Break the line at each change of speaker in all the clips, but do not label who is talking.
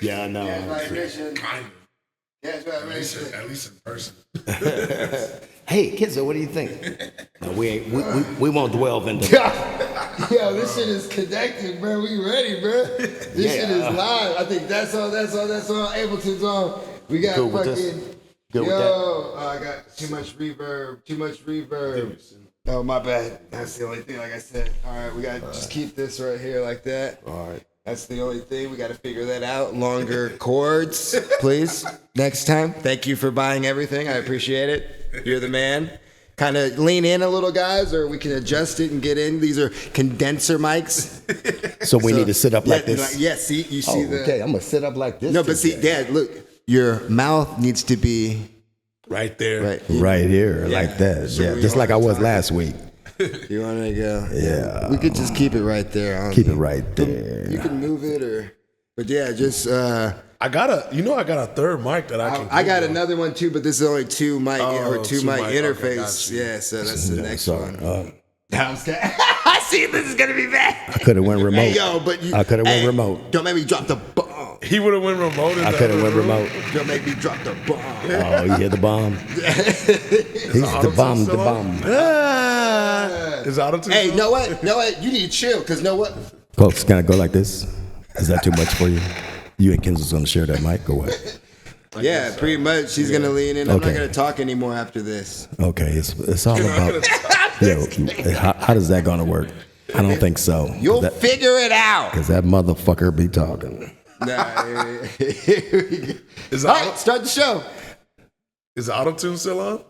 Yeah, I know.
Kind of. At least in person.
Hey, Kenzo, what do you think? No, we won't dwell into
Yo, this shit is connected, bro. We ready, bro. This shit is live. I think that's all. Ableton's on. We got
Good with
fucking.
this? Good with
I got too much reverb. Oh, my bad. That's the only thing, like I said. All right, we got to just keep this right here like that.
All right.
That's the only thing. We got to figure that out. Longer chords, please. Next time. Thank you for buying everything. I appreciate it. You're the man. Kind of lean in a little, guys, or we can adjust it and get in. These are condenser mics.
So we need to sit up like this?
See, you see the...
Okay, I'm going to sit up like this.
No, but see, Dad, look. Your mouth needs to be...
Right there.
Right here, like that.
So
just like I was last week.
You want to go?
Yeah.
We could just keep it right there.
Keep it right there.
You can move it or... But yeah, just...
I got a third mic that I can.
I got another one too, but this is only two mic interface.
Okay,
yeah, so that's the next one.
I
I see this is gonna be bad.
could have went remote.
Hey, yo, but
I could have went remote.
Don't make me drop the bomb.
He would have went remote.
I could have went remote.
Don't make me drop the bomb.
Oh, you hear the bomb? He's the bomb. The bomb.
Is auto-tune?
Hey, know what? You need to chill, cause know what?
Folks, can I go like this? Is that too much for you? You and Kenzo's gonna share that mic or what?
Yeah, pretty much. She's gonna lean in. I'm not gonna talk anymore after this.
Okay, it's all about. How does that gonna work? I don't think so.
You'll figure it out.
Cause that motherfucker be talking.
Nah, all right, start the show.
Is auto-tune still on?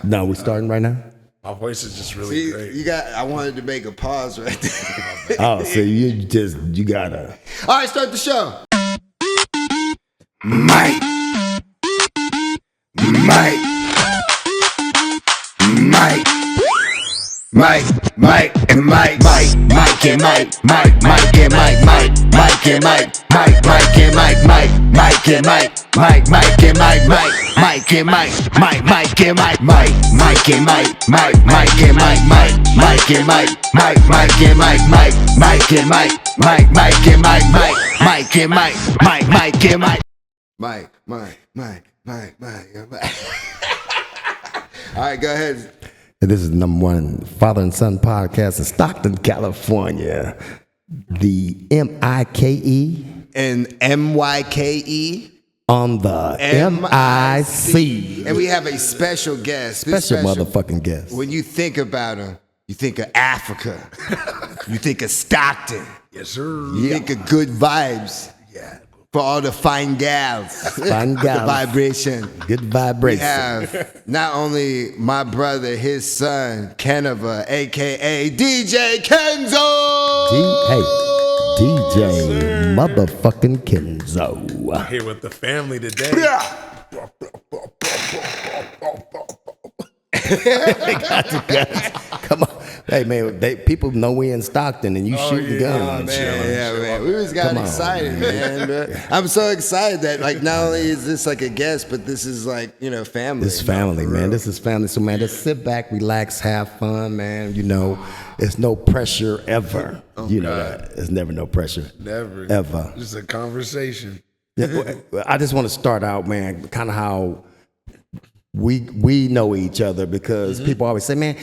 No, we starting right now.
My voice is just really great.
I wanted to make a pause right there.
Oh, so you gotta.
All right, start the show.
Myke, and Myke,
All right, go ahead.
And this is the #1 father and son podcast in Stockton, California. The MIKE
And MYKE
on the MIC.
And we have a special guest.
Special motherfucking guest.
When you think about him, you think of Africa. You think of Stockton.
Yes, sir.
You think of good vibes.
Yeah.
For all the fine gals.
Fine gals.
The vibration.
Good vibration.
We have not only my brother, his son, Kenivah, a.k.a. DJ KENZO.
DJ motherfucking KENZO.
Here with the family today.
Come on. Hey, man, people know we in Stockton and you shooting guns.
Man. We just got excited, man. Bro. I'm so excited that, like, not only is this like a guest, but this is like, family.
This family, man. This is family. So, man, just sit back, relax, have fun, man. It's no pressure ever.
Oh,
you know that. There's never no pressure.
Never.
Ever.
Just a conversation.
I just want to start out, man, kind of how we know each other because people always say, man,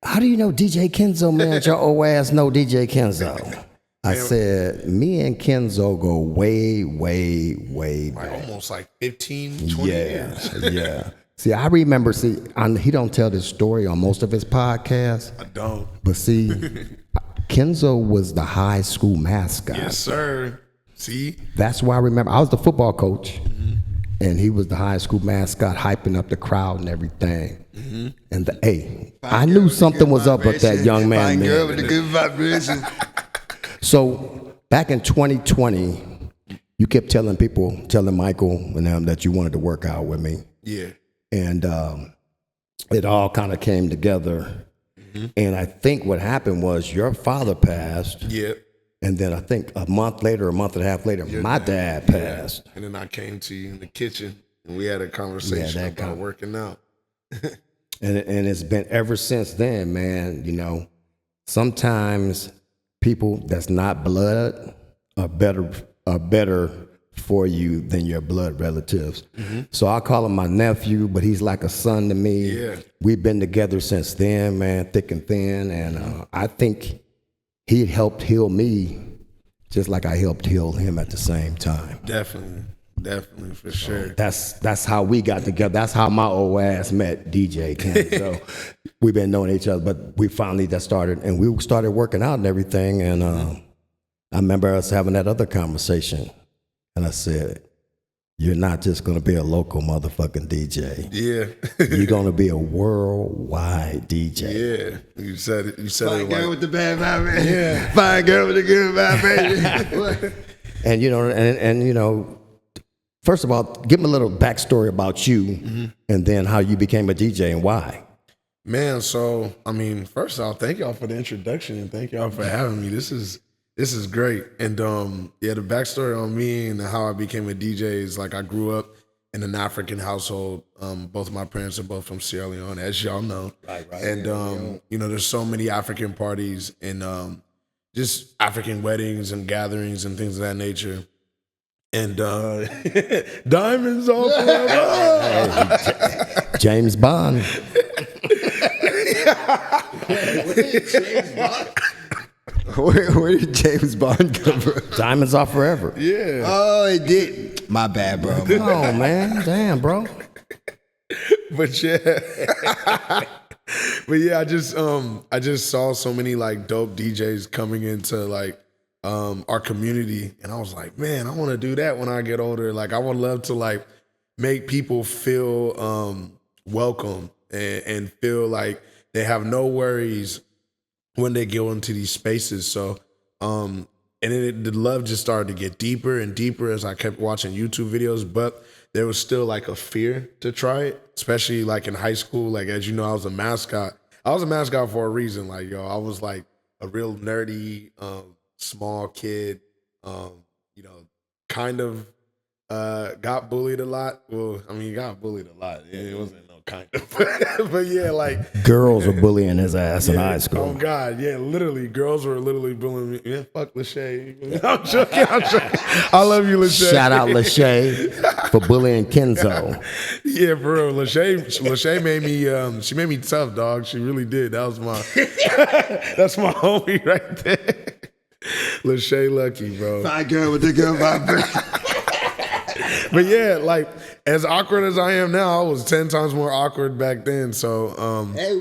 how do you know DJ KENZO, man? Your old ass know DJ KENZO. I said, me and KENZO go way, way, way back.
Almost like 15, 20 years.
Yeah. See, I remember, he don't tell this story on most of his podcasts.
I don't.
But see, KENZO was the high school mascot.
Yes, sir. See?
That's why I remember. I was the football coach. And he was the high school mascot, hyping up the crowd and everything. And I knew something was up with that young man.
Fine girl with the good vibration.
So back in 2020, you kept telling Michael and them that you wanted to work out with me.
Yeah.
And it all kind of came together. And I think what happened was your father passed.
Yeah.
And then I think a month and a half later, my dad passed.
And then I came to you in the kitchen and we had a conversation about working out.
and it's been ever since then, man. Sometimes people that's not blood are better for you than your blood relatives. So I call him my nephew, but he's like a son to me.
Yeah.
We've been together since then, man, thick and thin. And I think he helped heal me just like I helped heal him at the same time.
Definitely, for sure.
That's how we got together. That's how my old ass met DJ KENZO. We've been knowing each other, but we finally just started, and we started working out and everything. And I remember us having that other conversation, and I said, "You're not just gonna be a local motherfucking DJ.
Yeah.
You're gonna be a worldwide DJ."
Yeah. You said it.
Fine girl
Like,
with the bad vibe, baby.
Yeah.
Fine girl with the good vibe, baby.
And you know, and you know, first of all, give me a little backstory about you, and then how you became a DJ and why.
man, so I mean, first off, thank y'all for the introduction and thank y'all for having me. This is great. And yeah, the backstory on me and how I became a DJ is like I grew up in an African household. Both of my parents are both from Sierra Leone, as y'all know. Right. And you know, there's so many African parties and just African weddings and gatherings and things of that nature. And diamonds all forever.
James Bond.
Where did James Bond come from?
Diamonds are forever.
Yeah.
Oh, it did. My bad, bro.
Oh man, damn, bro.
But yeah. But yeah, I just saw so many like dope DJs coming into like our community, and I was like, man, I want to do that when I get older. Like I would love to like make people feel welcome and feel like they have no worries when they go into these spaces. So and the love just started to get deeper and deeper as I kept watching YouTube videos, but there was still like a fear to try it, especially like in high school. Like, as you know, I was a mascot. I was a mascot for a reason. Like, yo, I was like a real nerdy, small kid, you know, kind of got bullied a lot. Well, I mean, got bullied a lot. It wasn't no kind of, but yeah, like
Girls were bullying his ass in high
oh
school.
God, yeah, literally, girls were literally bullying me. Yeah, fuck Lachey. I'm joking. I love you, Lachey.
Shout out Lachey for bullying Kenzo.
Yeah, bro. Lachey made me. She made me tough, dog. She really did. That was my. That's my homie right there. Lachey Lucky, bro.
Fine girl with the good vibe.
But yeah, like as awkward as I am now, I was 10 times more awkward back then. So
Hey,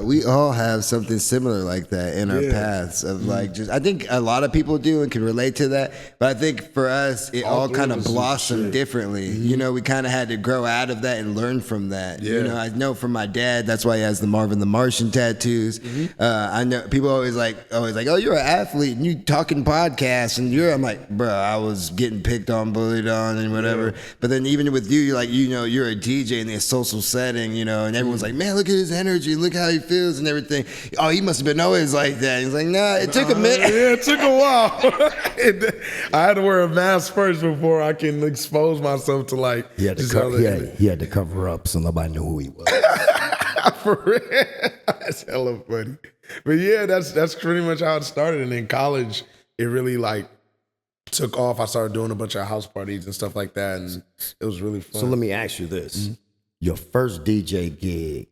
we all have something similar like that in our paths of like just. I think a lot of people do and can relate to that. But I think for us, it all kind of blossomed differently. You know, we kind of had to grow out of that and learn from that.
Yeah.
You know, I know from my dad, that's why he has the Marvin the Martian tattoos. I know people always like, oh, you're an athlete and you talking podcasts and I'm like, bro, I was getting picked on, bullied on, and whatever. But then even with you, you're like, you know, you're a DJ in a social setting, you know, and everyone's like, man, look at his energy, look how he feels and everything. Oh, he must have been always like that. He's like, nah, it took a minute.
Yeah, it took a while. I had to wear a mask first before I can expose myself to like.
He had to cover up so nobody knew who he was.
For real. That's hella funny. But yeah, that's pretty much how it started. And in college, it really like took off. I started doing a bunch of house parties and stuff like that, and it was really fun.
So let me ask you this: your first DJ gig,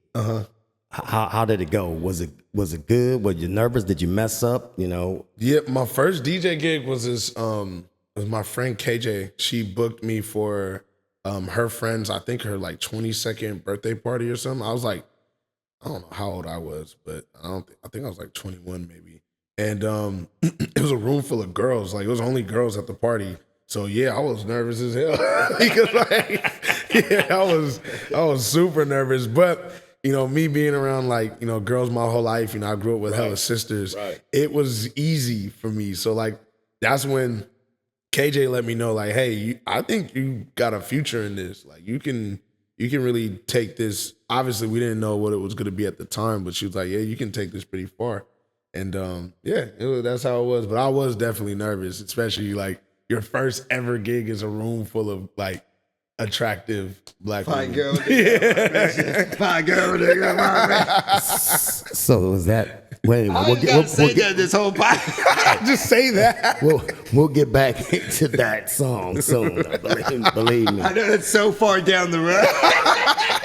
how did it go? Was it good? Were you nervous? Did you mess up? You know?
Yeah, my first DJ gig was was my friend KJ. She booked me for her friend's, I think her like 22nd birthday party or something. I was like, I don't know how old I was, but I think I was like 21 maybe. And it was a room full of girls. Like it was only girls at the party. So yeah, I was nervous as hell because like, yeah, I was super nervous. But you know, me being around like, you know, girls my whole life, you know, I grew up with hella sisters. Right. It was easy for me. So like that's when KJ let me know like, hey, I think you got a future in this. Like you can really take this. Obviously, we didn't know what it was going to be at the time, but she was like, yeah, you can take this pretty far. And yeah, that's how it was. But I was definitely nervous, especially like your first ever gig is a room full of like attractive black
Fine
women.
girl. Yeah. Fine girl.
So was that Wait,
I gotta say that this whole podcast.
Just say that.
we'll get back into that song soon. Believe me.
I know that's so far down the road.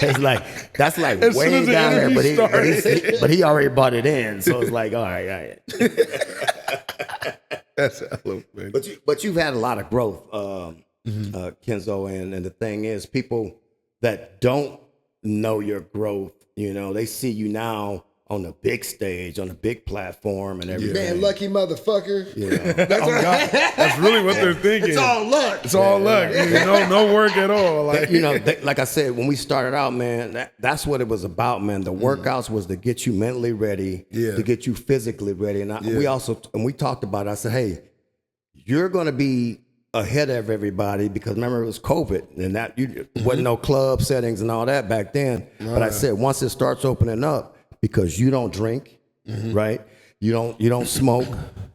It's like that's like
As soon
way
as the
down there,
interview
but he already bought it in. So it's like, all right.
That's hella funny.
But you've had a lot of growth, Kenzo, and the thing is, people that don't know your growth, they see you now on the big stage, on the big platform, and everything.
Man, lucky motherfucker.
That's really what they're thinking.
It's all luck.
It's all luck. No work at all. Like
Like I said, when we started out, man, that's what it was about, man. The workouts was to get you mentally ready, to get you physically ready. And we talked about it. I said, hey, you're going to be ahead of everybody because remember it was COVID and that wasn't no club settings and all that back then. But I said, once it starts opening up, because you don't drink, right? You don't smoke,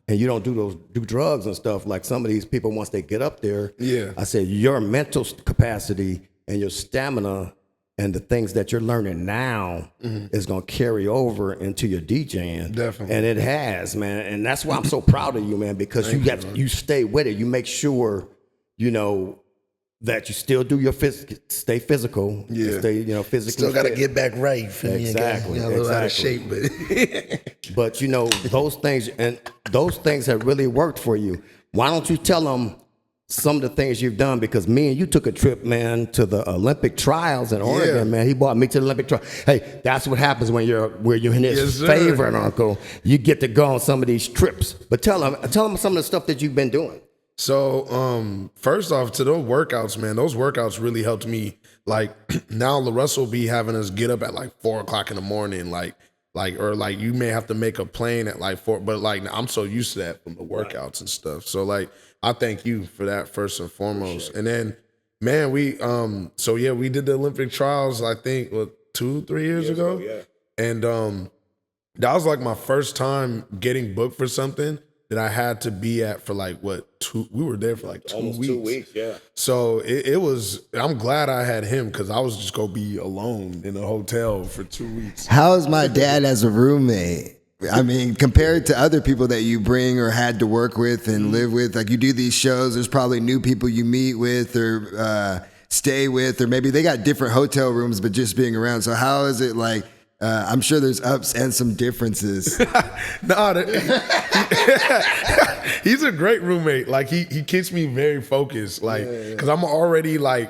and you don't do drugs and stuff like some of these people once they get up there.
Yeah.
I said your mental capacity and your stamina and the things that you're learning now is gonna carry over into your DJing.
Definitely.
And it has, man. And that's why I'm so proud of you, man, because you stay with it. You make sure, that you still do your stay physical.
Yeah.
Stay, physically.
still got to
fit.
get back right.
Exactly.
A little out of shape, but
But those things have really worked for you. Why don't you tell them some of the things you've done? Because me and you took a trip, man, to the Olympic trials in Oregon, man. He brought me to the Olympic trial. Hey, that's what happens when you're his favorite uncle. You get to go on some of these trips. But tell them some of the stuff that you've been doing.
So, first off, to those workouts, man, those workouts really helped me. Like now, LaRussell be having us get up at like 4:00 in the morning, or you may have to make a plane at like 4. But like I'm so used to that from the workouts and stuff. So like I thank you for that first and foremost. And then, man, we did the Olympic trials. I think 2-3 years ago. Yeah. And that was like my first time getting booked for something that I had to be at for like 2. We were there for like 2
Almost
weeks.
2 weeks, yeah.
So it was. I'm glad I had him because I was just gonna be alone in a hotel for 2 weeks.
How is my dad as a roommate? I mean, compared to other people that you bring or had to work with and live with, like you do these shows, there's probably new people you meet with or stay with, or maybe they got different hotel rooms, but just being around. So how is it like? I'm sure there's ups and some differences.
He's a great roommate. Like he keeps me very focused. Like because I'm already like,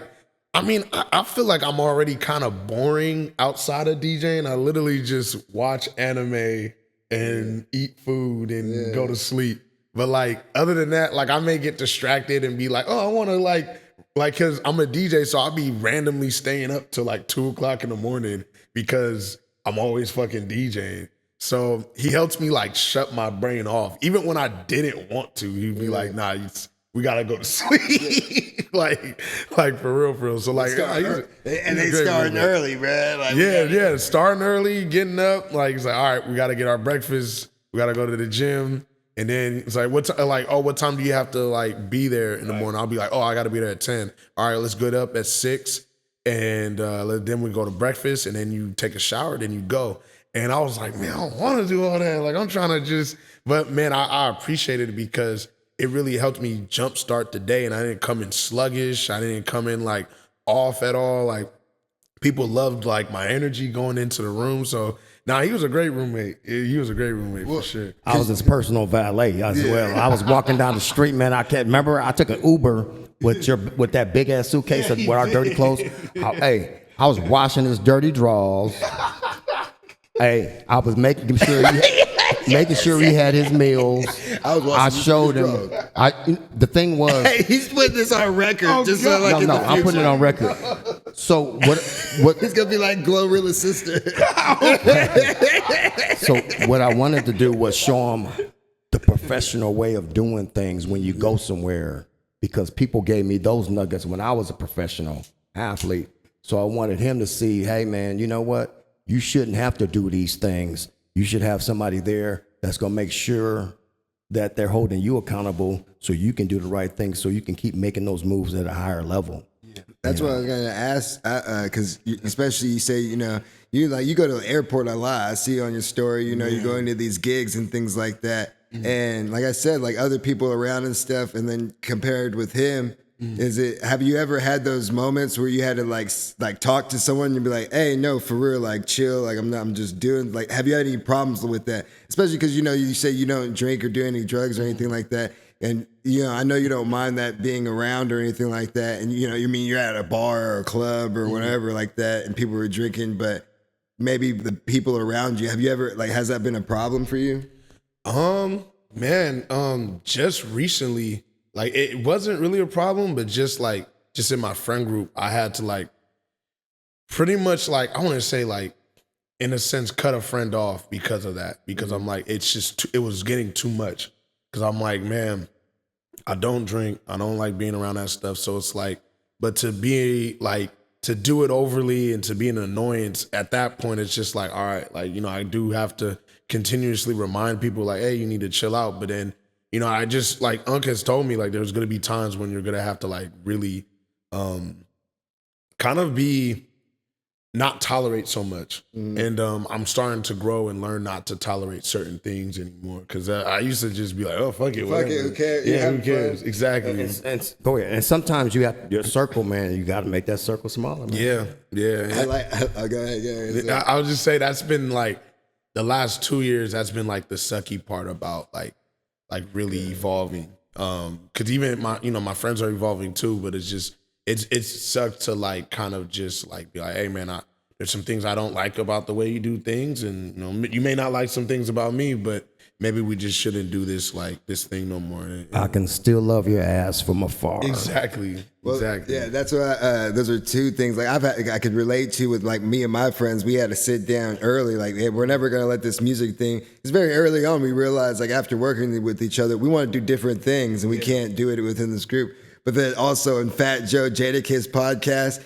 I feel like I'm already kind of boring outside of DJing. I literally just watch anime and eat food and go to sleep. But like other than that, like I may get distracted and be like, oh, I want to like because I'm a DJ, so I'll be randomly staying up till like 2:00 in the morning because I'm always fucking DJing. So he helps me like shut my brain off. Even when I didn't want to, he'd be like, nah, we gotta go to sleep. like for real. So like,
they starting early, man. Like,
starting early, getting up. Like he's like, all right, we gotta get our breakfast. We gotta go to the gym. And then it's like, what time do you have to like be there in the morning? I'll be like, I gotta be there at 10. All right, let's get up at 6. And then we go to breakfast, and then you take a shower, then you go. And I was like, man, I don't want to do all that. Like, I'm trying to but man, I appreciated it because it really helped me jumpstart the day. And I didn't come in sluggish. I didn't come in like off at all. Like people loved like my energy going into the room. So he was a great roommate. He was a great roommate for sure.
I was his personal valet as well. I was walking down the street, man. I can't remember. I took an Uber with that big ass suitcase with our dirty clothes. I was washing his dirty drawers. I was making sure he had his meals. I showed him. The thing was,
he's putting this on record.
I'm putting it on record. So what?
He's gonna be like Glorilla's sister.
So what I wanted to do was show him the professional way of doing things when you go somewhere, because people gave me those nuggets when I was a professional athlete. So I wanted him to see, hey man, you know what? You shouldn't have to do these things. You should have somebody there that's going to make sure that they're holding you accountable so you can do the right thing, so you can keep making those moves at a higher level.
That's what I was gonna ask, because especially you say, you know, you go to the airport a lot. I see on your story, you know, you go into these gigs and things like that. And like I said, like other people around and stuff, and then compared with him, have you ever had those moments where you had to like talk to someone and be like, hey, no, for real, like chill, like I'm just doing, like, have you had any problems with that? Especially because, you know, you say you don't drink or do any drugs or anything like that. And, you know, I know you don't mind that being around or anything like that. And, you know, you mean you're at a bar or a club or whatever like that and people were drinking, but maybe the people around you, have you ever, like, has that been a problem for you?
Just recently, like, it wasn't really a problem, but just in my friend group, I had to, like, pretty much, like, I want to say, like, in a sense, cut a friend off because of that. Because I'm like, it was getting too much. Because I'm like, man, I don't drink. I don't like being around that stuff. So it's like, but to be like, to do it overly and to be an annoyance at that point, it's just like, all right, like, you know, I do have to continuously remind people like, hey, you need to chill out. But then, you know, I just, like, Unc has told me, like, there's going to be times when you're going to have to, like, really kind of be, not tolerate so much. And I'm starting to grow and learn not to tolerate certain things anymore. Because I used to just be like, oh, fuck it.
Fuck it, who cares?
Yeah, who cares? Exactly.
And go ahead. And sometimes you have your circle, man. You got to make that circle smaller, man.
Yeah.
Go ahead.
I would just say that's been like the last 2 years. That's been like the sucky part about like really evolving. Because even my friends are evolving too. But it's just it's sucked to like kind of just like be like, hey man, there's some things I don't like about the way you do things, and you know you may not like some things about me, but maybe we just shouldn't do this thing no more.
I can still love your ass from afar.
Exactly.
Yeah, that's what those are two things like I could relate to with like me and my friends. We had to sit down early, like, hey, we're never gonna let this music thing. It's very early on. We realized like after working with each other, we want to do different things, and we can't do it within this group. But then also in Fat Joe Jadakiss podcast,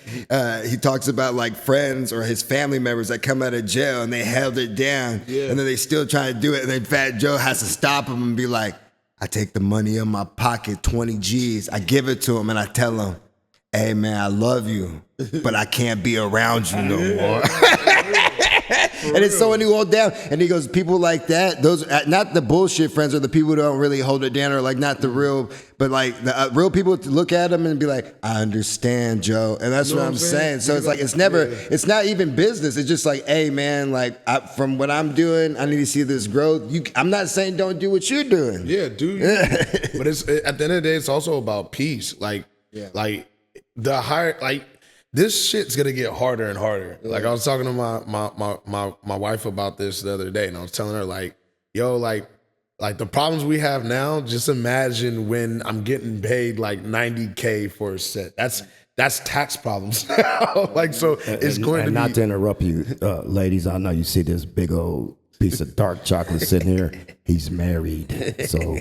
he talks about like friends or his family members that come out of jail and they held it down, and then they still trying to do it, and then Fat Joe has to stop him and be like, I take the money in my pocket, 20 G's, I give it to him, and I tell him, hey man, I love you, but I can't be around you no more. And it's someone who hold down. And he goes, people like that, those not the bullshit friends or the people who don't really hold it down or like not the real, but like the real people to look at him and be like, I understand, Joe. And that's what I'm saying. So it's like, it's not even business. It's just like, hey man, like from what I'm doing, I need to see this growth. I'm not saying don't do what you're doing.
Yeah, dude. But it's at the end of the day, it's also about peace. Like the higher, like, this shit's gonna get harder and harder. Like I was talking to my wife about this the other day, and I was telling her like, yo, like the problems we have now, just imagine when I'm getting paid like $90K for a set. That's tax problems now. Like, so it's going to be.
Not to interrupt you, ladies, I know you see this big old piece of dark chocolate sitting here. He's married, so.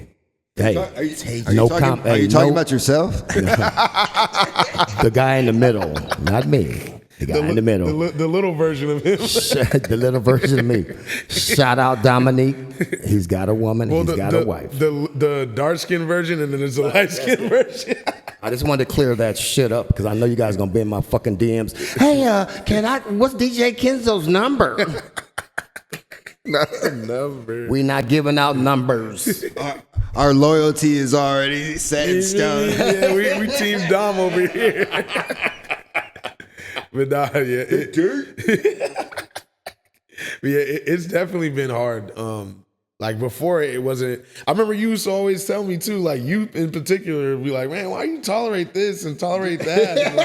Hey,
are you talking about yourself?
The guy in the middle, not me. The guy in the middle.
The little version of him.
The little version of me. Shout out Dominique. He's got a woman. He's got a wife.
The dark skin version, and then there's the light skin version.
I just wanted to clear that shit up because I know you guys gonna be in my fucking DMs. Hey, what's DJ Kenzo's number?
Not a number.
We not giving out numbers.
Our loyalty is already set in stone.
Yeah, we team Dom over here. But nah, yeah. It's definitely been hard. Like before it wasn't. I remember you used to always tell me too, like you in particular be like, man, why you tolerate this and tolerate that? And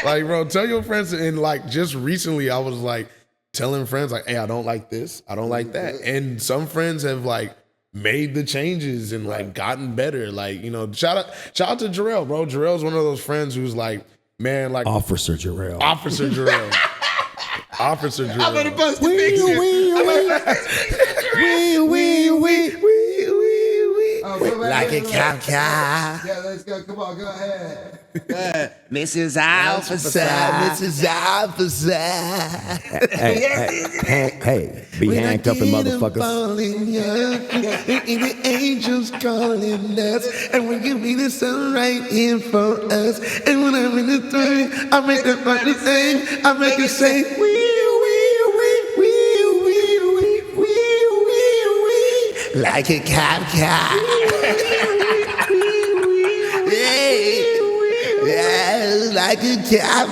like, bro, tell your friends. And like just recently I was like telling friends like, hey, I don't like this, I don't like that. And some friends have like made the changes and like gotten better. Like, you know, shout out to Jarrell, bro. Jarrell's one of those friends who's like, man, like
Officer Jarrell.
Officer Jarrell. Officer Jarrell.
I'm gonna post the picture.
Like a cop.
Yeah, let's go. Come on, go ahead.
Mrs. Officer. Hey, be handcuffing motherfuckers.
The angels calling us, and when you mean the sun right in for us, and when I'm in the thing, I make the funny thing, I make it say,
Like a cop. Yeah, like a cop.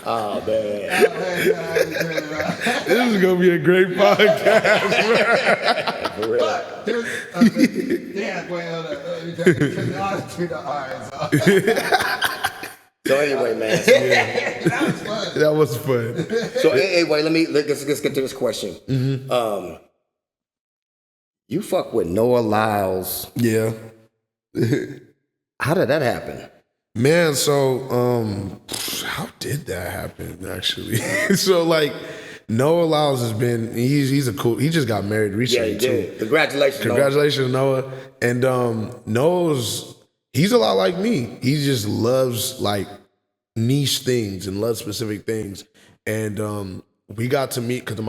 Oh, man.
this is gonna be a great podcast.
For real.
Yeah, well,
So anyway, man.
That was fun.
So anyway, let's get to this question. You fuck with Noah Lyles.
Yeah.
How did that happen?
Man, so how did that happen actually? So like Noah Lyles has been he's a cool he just got married recently too.
Congratulations,
Noah. And he's a lot like me. He just loves like niche things and loves specific things. And we got to meet because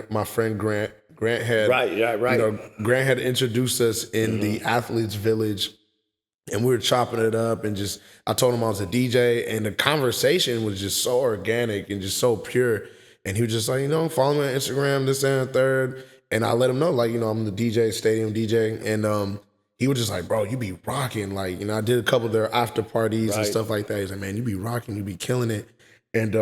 my friend Grant had
Right.
You know, Grant had introduced us in the Athletes Village. And we were chopping it up and just, I told him I was a DJ and the conversation was just so organic and just so pure. And he was just like, follow me on Instagram, this and the third. And I let him know, like, I'm the DJ, stadium DJ. And he was just like, bro, you be rocking. Like, I did a couple of their after parties and stuff like that. He's like, man, you be rocking, you be killing it. And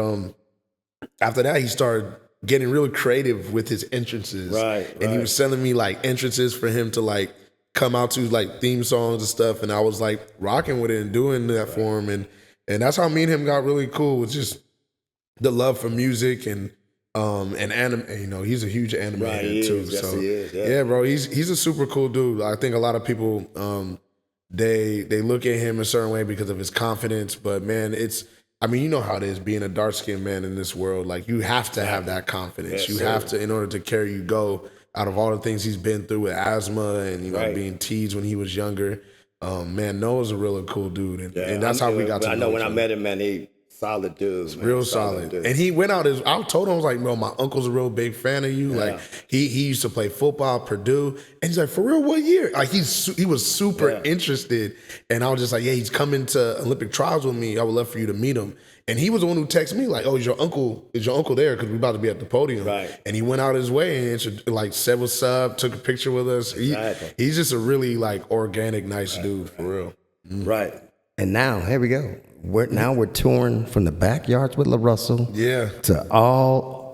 after that, he started getting really creative with his entrances. And he was sending me like entrances for him to like, come out to like theme songs and stuff, and I was like rocking with it and doing that for him, and that's how me and him got really cool. Was just the love for music and anime. He's a huge anime head too.
Yes, he is.
Yeah, bro, he's a super cool dude. I think a lot of people they look at him a certain way because of his confidence, but man, you know how it is being a dark-skinned man in this world. Like you have to have that confidence. You have to in order to carry you go. Out of all the things he's been through with asthma and being teased when he was younger, man, Noah's a really cool dude, and that's how we got to know.
I know when I met him, man, he solid dudes, man.
Real solid. And he went out I told him, I was like, bro, my uncle's a real big fan of you. Like he used to play football at Purdue, and he's like, for real, what year? Like he was super interested, and I was just like, yeah, he's coming to Olympic trials with me. I would love for you to meet him. And he was the one who texted me like, "Oh, is your uncle there? Because we're about to be at the podium." And he went out his way and like said what's up, took a picture with us. He's just a really like organic, nice dude for real.
Right. And now here we go. We're touring from the backyards with LaRussell. To all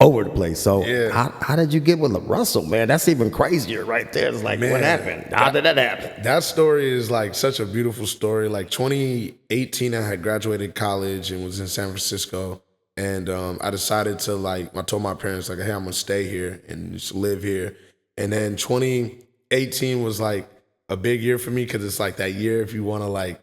over the place. So how did you get with LaRussell, man? That's even crazier right there. It's like, man, what happened? How did that happen?
That story is like such a beautiful story. Like 2018, I had graduated college and was in San Francisco. And I decided to I told my parents like, hey, I'm gonna stay here and just live here. And then 2018 was like a big year for me because it's like that year if you want to like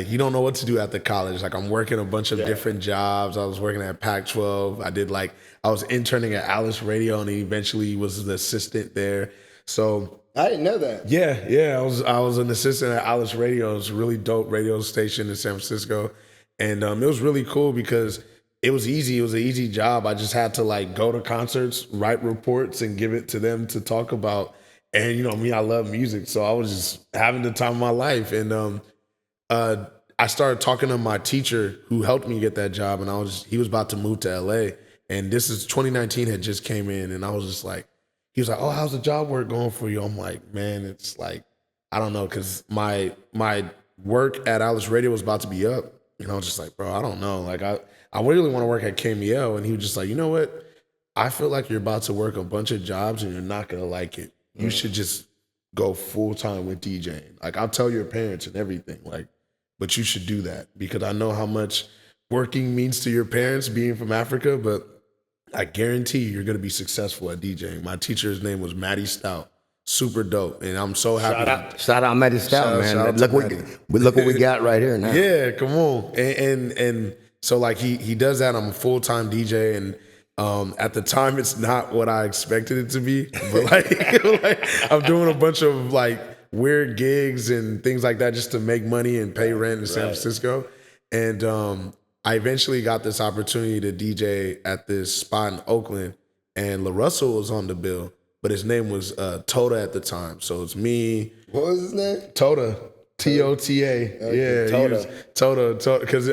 you don't know what to do after college. Like I'm working a bunch of different jobs. I was working at Pac-12. I was interning at Alice Radio and eventually was the assistant there. So
I didn't know that.
Yeah. I was an assistant at Alice Radio. It was a really dope radio station in San Francisco. And it was really cool because it was easy. It was an easy job. I just had to go to concerts, write reports, and give it to them to talk about. And I love music. So I was just having the time of my life. And I started talking to my teacher who helped me get that job, and he was about to move to LA, and this is 2019 had just came in, and I was just like, he was like, oh, how's the job work going for you? I'm like, man, it's like, I don't know, because my work at Alice Radio was about to be up, and I was just like, bro, I don't know, like I really want to work at KMEL, and he was just like, you know what? I feel like you're about to work a bunch of jobs and you're not gonna like it. You should just go full time with DJing. Like I'll tell your parents and everything, but you should do that because I know how much working means to your parents being from Africa, but I guarantee you're going to be successful at DJing. My teacher's name was Maddie Stout. Super dope. And I'm so happy.
Shout out Maddie Stout, man. Look what we got right here now.
Yeah, come on. And so he does that. I'm a full-time DJ. And At the time, it's not what I expected it to be, but like I'm doing a bunch of like weird gigs and things like that just to make money and pay rent in San Francisco. And I eventually got this opportunity to DJ at this spot in Oakland, and LaRussell was on the bill, but his name was Tota at the time. So it's me.
What was his name?
Tota. Tota. Yeah, Tota. Because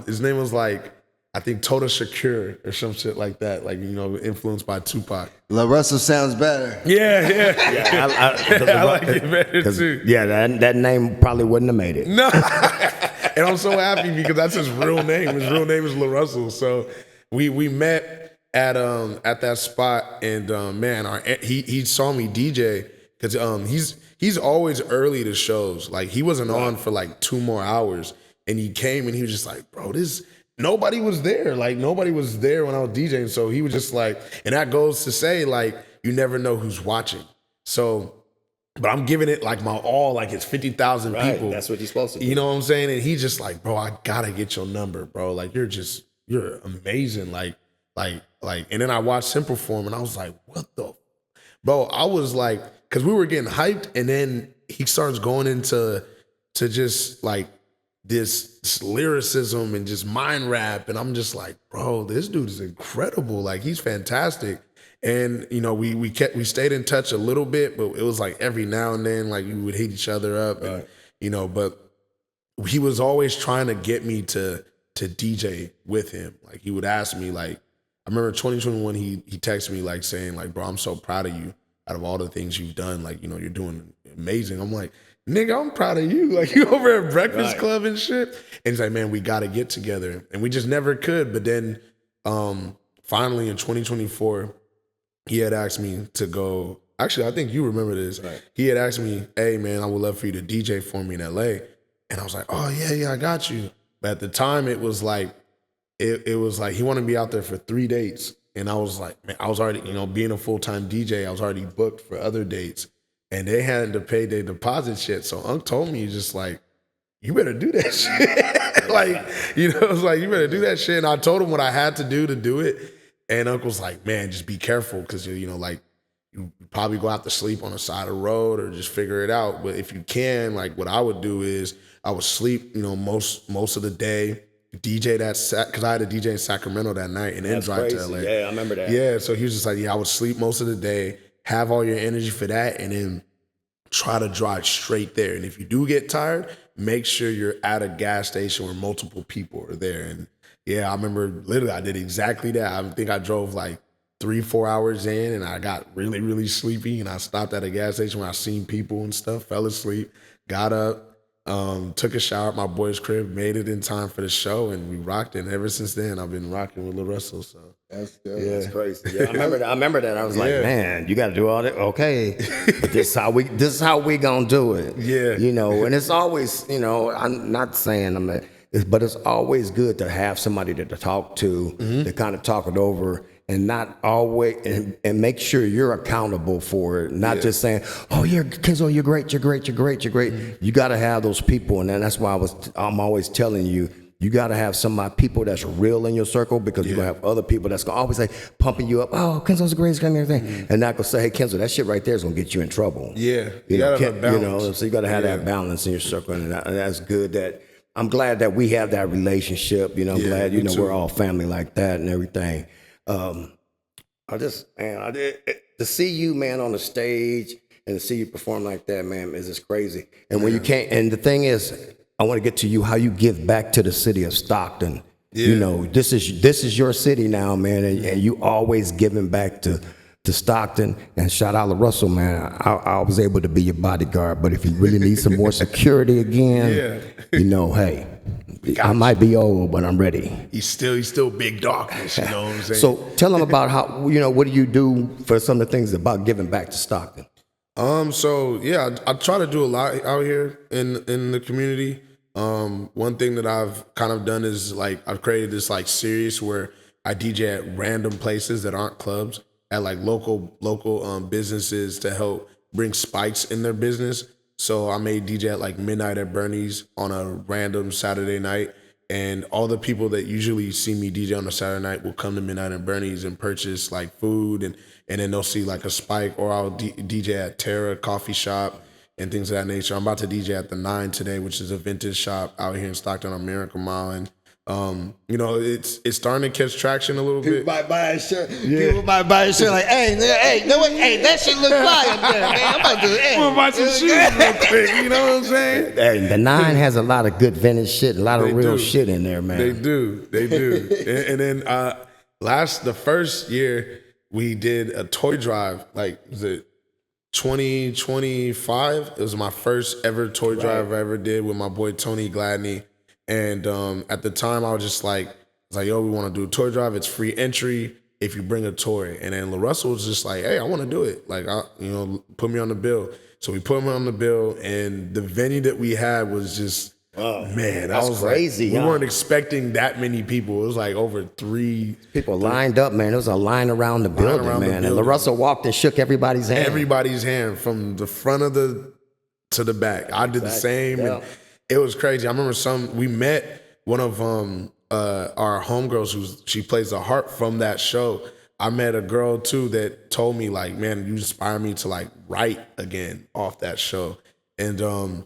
his name was like, I think Tota Shakur or some shit like that, like, influenced by Tupac.
LaRussell sounds better.
Yeah. I like it better too.
Yeah, that name probably wouldn't have made it.
No. And I'm so happy because that's his real name. His real name is LaRussell. So we met at that spot, and man, he saw me DJ because he's always early to shows. Like he wasn't on for like 2 more hours, and he came and he was just like, bro, nobody was there. Like nobody was there when I was DJing. So he was just like, and that goes to say like you never know who's watching. So. But I'm giving it like my all, like it's 50,000 people.
That's what you're supposed to do.
You know what I'm saying? And he's just like, bro, I gotta get your number, bro. Like you're amazing. Like, and then I watched him perform and I was like, what the, bro? I was like, cause we were getting hyped, and then he starts going into just like this lyricism and just mind rap, and I'm just like, bro, this dude is incredible. Like he's fantastic. And we stayed in touch a little bit, but it was like every now and then, like we would hit each other up, and, but he was always trying to get me to DJ with him. Like he would ask me, like I remember 2021, he texted me like saying like, bro, I'm so proud of you out of all the things you've done. Like you're doing amazing. I'm like, nigga, I'm proud of you. Like you over at Breakfast Club and shit. And he's like, man, we got to get together, and we just never could. But then finally in 2024. He had asked me to go. Actually, I think you remember this. Right. He had asked me, hey, man, I would love for you to DJ for me in LA. And I was like, oh, yeah, I got you. But at the time, it was like, it was like he wanted me out there for 3 dates. And I was like, man, I was already, being a full-time DJ, I was already booked for other dates. And they hadn't to pay their deposit shit. So Unc told me, just like, you better do that shit. Like, it was like, you better do that shit. And I told him what I had to do it. And Uncle's like, man, just be careful because, like you probably go out to sleep on the side of the road or just figure it out. But if you can, like what I would do is I would sleep, most of the day, DJ that because I had a DJ in Sacramento that night and then drive to LA.
Yeah, I remember that.
Yeah, so he was just like, I would sleep most of the day, have all your energy for that, and then try to drive straight there. And if you do get tired, make sure you're at a gas station where multiple people are there. And yeah, I remember literally I did exactly that. I think I drove like 3-4 hours in, and I got really, really sleepy, and I stopped at a gas station where I seen people and stuff, fell asleep, got up, took a shower at my boy's crib, made it in time for the show, and we rocked it. And ever since then, I've been rocking with LaRussell. So
that's good.
Yeah.
That's crazy. Yeah, I remember that. I was like, man, you got to do all that. Okay, but this is how we gonna do it.
Yeah.
And it's always, I'm not saying but it's always good to have somebody to talk to, to kind of talk it over, and not always, and make sure you're accountable for it. Not just saying, oh, Kenzo, you're great. You got to have those people, and then that's why I'm always telling you, you got to have people that's real in your circle, because you're gonna have other people that's gonna always say, pumping you up. Oh, Kenzo's the greatest guy and everything, and not gonna say, hey, Kenzo, that shit right there is gonna get you in trouble.
Yeah, you gotta have balance.
So you got to have that balance in your circle, and that's good. That I'm glad that we have that relationship. I'm glad we're all family like that and everything. To see you, man, on the stage and to see you perform like that, man, is just crazy. And when you can't, and the thing is, I want to get to you how you give back to the city of Stockton. This is your city now, man, and you always giving back to Stockton. And shout out to Russell, man. I was able to be your bodyguard, but if you really need some more security again, hey, I might be old, but I'm ready.
He's still big darkness, you know what I'm saying?
So tell them about how, what do you do for some of the things about giving back to Stockton?
I try to do a lot out here in the community. One thing that I've kind of done is like I've created this like series where I DJ at random places that aren't clubs, at like local businesses to help bring spikes in their business. So I made DJ at like midnight at Bernie's on a random Saturday night, And all the people that usually see me DJ on a Saturday night will come to Midnight and Bernie's and purchase like food, and then they'll see like a Spike, or I'll DJ at Terra Coffee Shop and things of that nature. I'm about to DJ at the 9 today, which is a vintage shop out here in Stockton on Miracle Mile. And you know, it's starting to catch traction a little bit.
People might buy a shirt. People might buy a shirt like, hey, no what? Hey, that shit look fly up there, man. I'm about to, hey.
I'm about to shoot real quick. You know what I'm saying?
Hey, the 9 has a lot of good vintage shit, a lot of
They
real
do.
shit in there, man.
They do. and then the first year we did a toy drive. Like, was it 2025? It was my first ever toy drive I ever did with my boy Tony Gladney. And at the time, I was like, yo, we want to do a toy drive. It's free entry if you bring a toy. And then LaRussell was just like, hey, I want to do it. Like, put me on the bill. So we put him on the bill, and the venue that we had was just, man,
that's
I was
crazy.
Like, we weren't expecting that many people. It was like over 3
People lined up, man. There was a line around the building, man. And LaRussell walked and shook everybody's hand.
Everybody's hand from the front of to the back. I did the same.
Yeah.
And it was crazy. I remember we met one of our homegirls she plays the harp from that show. I met a girl too that told me like, man, you inspire me to like write again off that show. And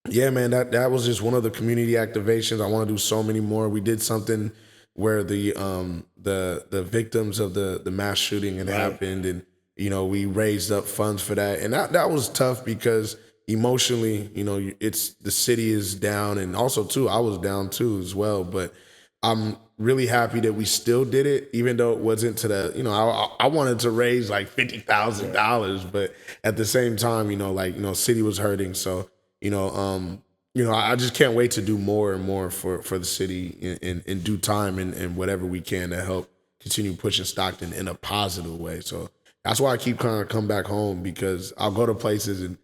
yeah, man, that was just one of the community activations. I want to do so many more. We did something where the victims of the mass shooting had happened, and you know, we raised up funds for that. And that was tough because emotionally, you know, it's the city is down, and also too, I was down too as well. But I'm really happy that we still did it, even though it wasn't to the, you know, I wanted to raise like $50,000, but at the same time, you know, like, you know, city was hurting, so you know, I just can't wait to do more and more for the city in due time, and whatever we can to help continue pushing Stockton in a positive way. So that's why I keep trying to come back home, because I'll go to places and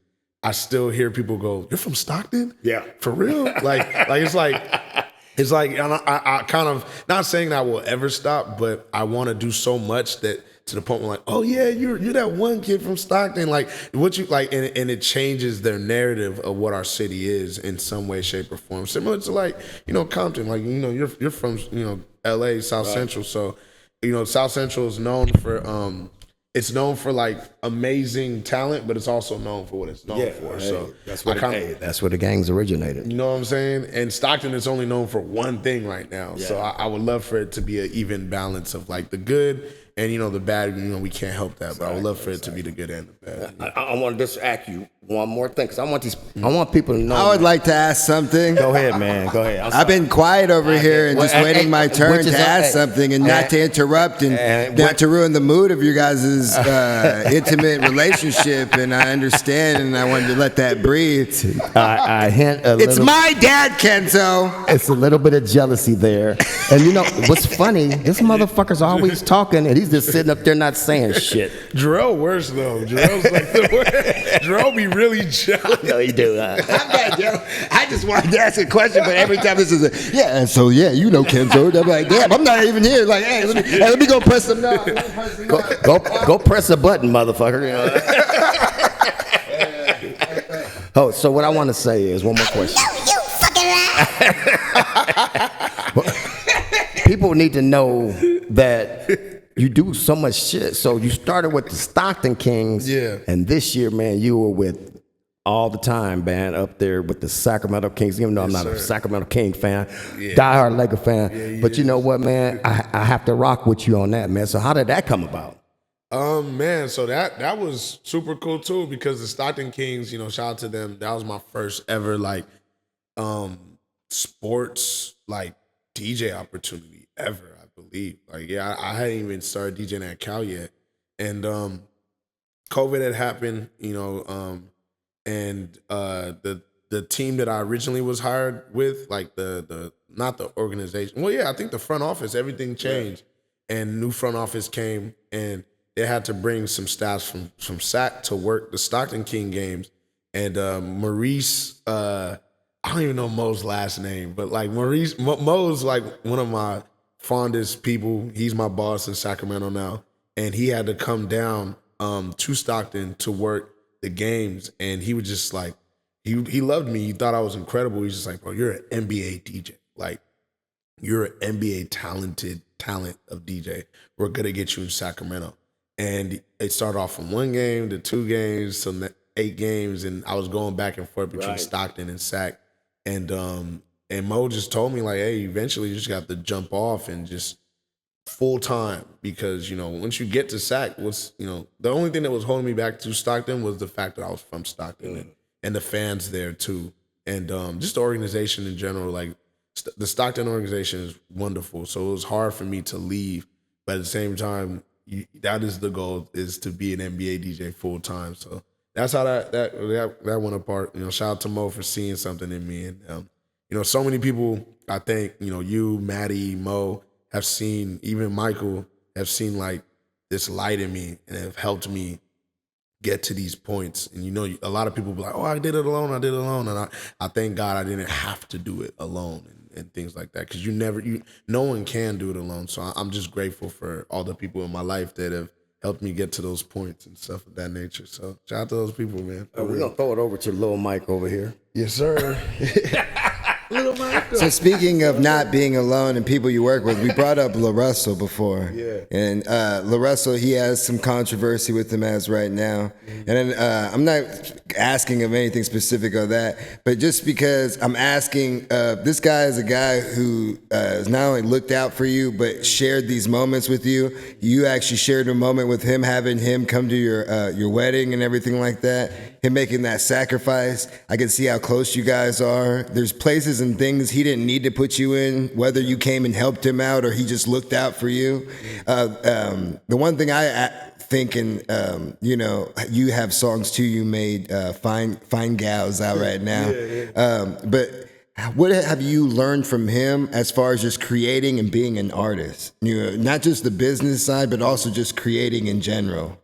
I still hear people go, "You're from Stockton?" Yeah, for real. like it's like, and I kind of, not saying that I will ever stop, but I want to do so much that to the point where like, oh yeah, you're that one kid from Stockton. Like what you like, and it changes their narrative of what our city is in some way, shape, or form. Similar to like, you know, Compton. Like, you know, you're from, you know, L.A. South Central, so you know, South Central is known for it's known for like amazing talent, but it's also known for what it's known for. So
that's where the gangs originated.
You know what I'm saying? And Stockton is only known for one thing right now. Yeah. So I would love for it to be an even balance of like the good and, you know, the bad. You know, we can't help that, but I would love for it to be the good and the bad.
I want to just ask you one more thing, because I want people to know.
I would like to ask something.
Go ahead, man. Go ahead.
I've been quiet over here and just waiting my turn to ask something, and not to interrupt and not to ruin the mood of your guys' intimate relationship. And I understand, and I wanted to let that breathe.
I hint a
It's
little.
my dad, Kenzo.
It's a little bit of jealousy there. And you know what's funny? This motherfucker's always talking, and he's just sitting up there not saying shit.
Jarrell worse though. Jarrell's like the worst. Jarrell be really jealous.
No, you do.
I'm not jealous. I just wanted to ask a question, but every time this is and so you know Kenzo. I'm like, damn, I'm not even here. Like, hey, let me go press some now.
Go press a button, motherfucker. You know? Oh, so what I want to say is one more question.
You fucking lie.
People need to know that you do so much shit. So you started with the Stockton Kings, and this year, man, you were with all the time, man, up there with the Sacramento Kings. Even though I'm not a Sacramento King fan, diehard Laker fan, but you know what, man, I have to rock with you on that, man. So how did that come about?
Man, so that was super cool too, because the Stockton Kings, you know, shout out to them. That was my first ever like sports like DJ opportunity ever. Believe. Like, yeah, I hadn't even started DJing at Cal yet. And COVID had happened, you know, and the team that I originally was hired with, like the not the organization. Well, yeah, I think the front office, everything changed. And new front office came, and they had to bring some staffs from SAC to work the Stockton King games. And Maurice, I don't even know Mo's last name, but like Mo's like one of my fondest people. He's my boss in Sacramento now, and he had to come down to Stockton to work the games, and he was just like, he loved me. He thought I was incredible. He's just like, bro, you're an NBA DJ. Like, you're an NBA talent of DJ. We're gonna get you in Sacramento. And it started off from 1 game to 2 games to 8 games, and I was going back and forth between Stockton and Sac. And Mo just told me like, hey, eventually you just got to jump off and just full time, because once you get to Sac, the only thing that was holding me back to Stockton was the fact that I was from Stockton and the fans there too, and just the organization in general. Like the Stockton organization is wonderful, so it was hard for me to leave, but at the same time, that is the goal, is to be an NBA DJ full time. So that's how that went apart. Shout out to Mo for seeing something in me, and so many people, I think you, Maddie, Mo, have seen, even Michael, have seen like this light in me and have helped me get to these points. And a lot of people be like, oh, I did it alone. And I thank God I didn't have to do it alone and things like that. Because no one can do it alone. So I'm just grateful for all the people in my life that have helped me get to those points and stuff of that nature. So shout out to those people, man.
We're going to throw it over to Lil Myke over here.
Yes, sir.
So speaking of not being alone and people you work with, we brought up LaRussell before.
Yeah.
And LaRussell, he has some controversy with him as right now. And then, I'm not asking of anything specific of that, but just because I'm asking, this guy is a guy who has not only looked out for you, but shared these moments with you. You actually shared a moment with him, having him come to your wedding and everything like that. Him making that sacrifice. I can see how close you guys are. There's places and things he didn't need to put you in, whether you came and helped him out or he just looked out for you. The one thing I think, and you have songs too you made, Fine Gals out right now. But what have you learned from him as far as just creating and being an artist? Not just the business side, but also just creating in general.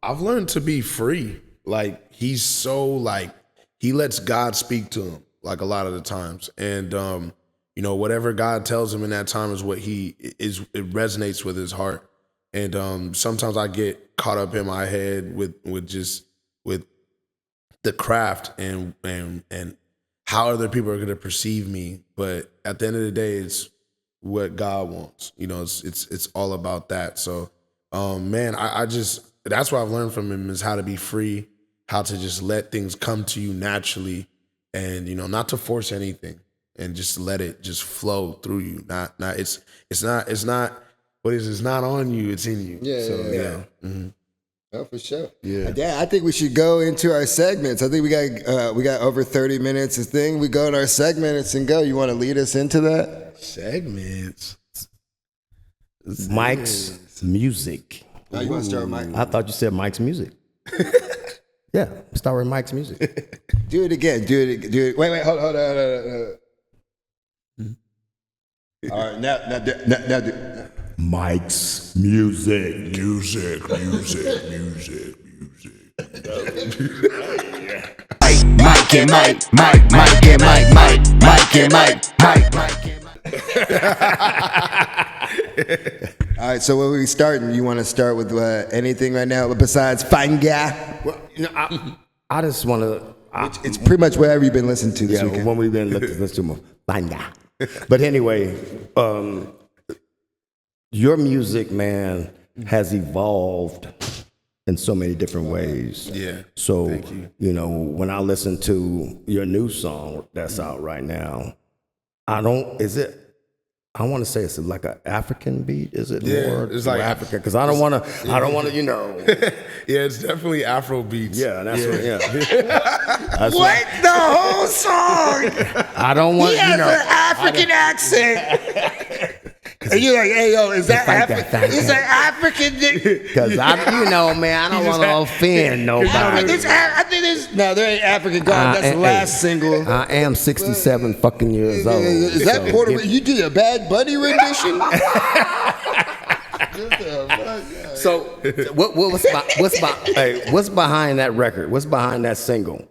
I've learned to be free. Like he's so he lets God speak to him like a lot of the times, and whatever God tells him in that time is what it resonates with his heart. And sometimes I get caught up in my head with the craft and how other people are going to perceive me. But at the end of the day, it's what God wants. It's all about that. So man, I just, that's what I've learned from him, is how to be free, how to just let things come to you naturally, and not to force anything, and just let it just flow through you. It's not what is, it's not on you, it's in you. Yeah. Mm-hmm.
Oh, for sure.
Yeah.
Yeah, I think we should go into our segments. I think we got over 30 minutes of thing. We go in our segments and go. You want to lead us into that?
Segments.
Mike's music.
Oh, you want to start with Mike?
I thought you said Mike's music. Yeah, start with Mike's music.
Do it again. Do it. Wait. Hold on. All right, now do.
Mike's music.
Myke and Myke.
All right, so where we starting? You want to start with anything right now besides Fine Guy?
Well, I just want to.
It's pretty much whatever you've been listening to this weekend.
When we've been listening to more Fine Guy. But anyway, your music, man, has evolved in so many different ways.
Yeah.
So,
Thank you.
When I listen to your new song that's out right now, I want to say it's like an African beat. Is it more?
It's like
African, because I don't want to.
Yeah, it's definitely Afro beats.
Yeah, that's what. Yeah. That's
What? The whole song?
I don't want.
He has an African accent. And you're like, hey, yo, is that African? It's an African dick.
Because man, I don't want to offend nobody.
I think this. No, there ain't African God. That's the last single.
I am 67 fucking years old.
Is that Puerto Rico? You did a Bad Bunny rendition?
So, what's behind that record? What's behind that single?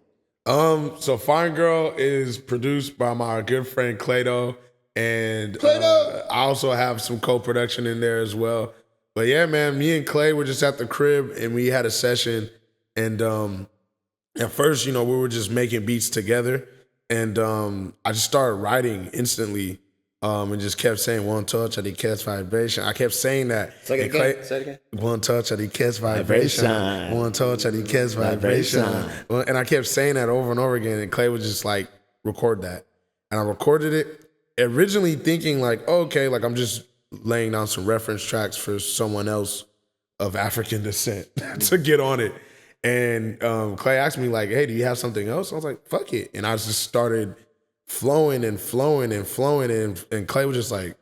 So Fine Girl is produced by my good friend Clado, and I also have some co-production in there as well. But yeah, man, me and Clay were just at the crib and we had a session, and at first, we were just making beats together, and I just started writing instantly, and just kept saying one touch and he catch vibration. I kept saying that.
Say it again.
One touch and he catch vibration. One touch and he catch vibration. And I kept saying that over and over again. And Clay was just like, record that. And I recorded it originally thinking like, okay, like I'm just laying down some reference tracks for someone else of African descent to get on it. And Clay asked me like, hey, do you have something else? I was like, fuck it. And I just started flowing and flowing and flowing. And Clay was just like,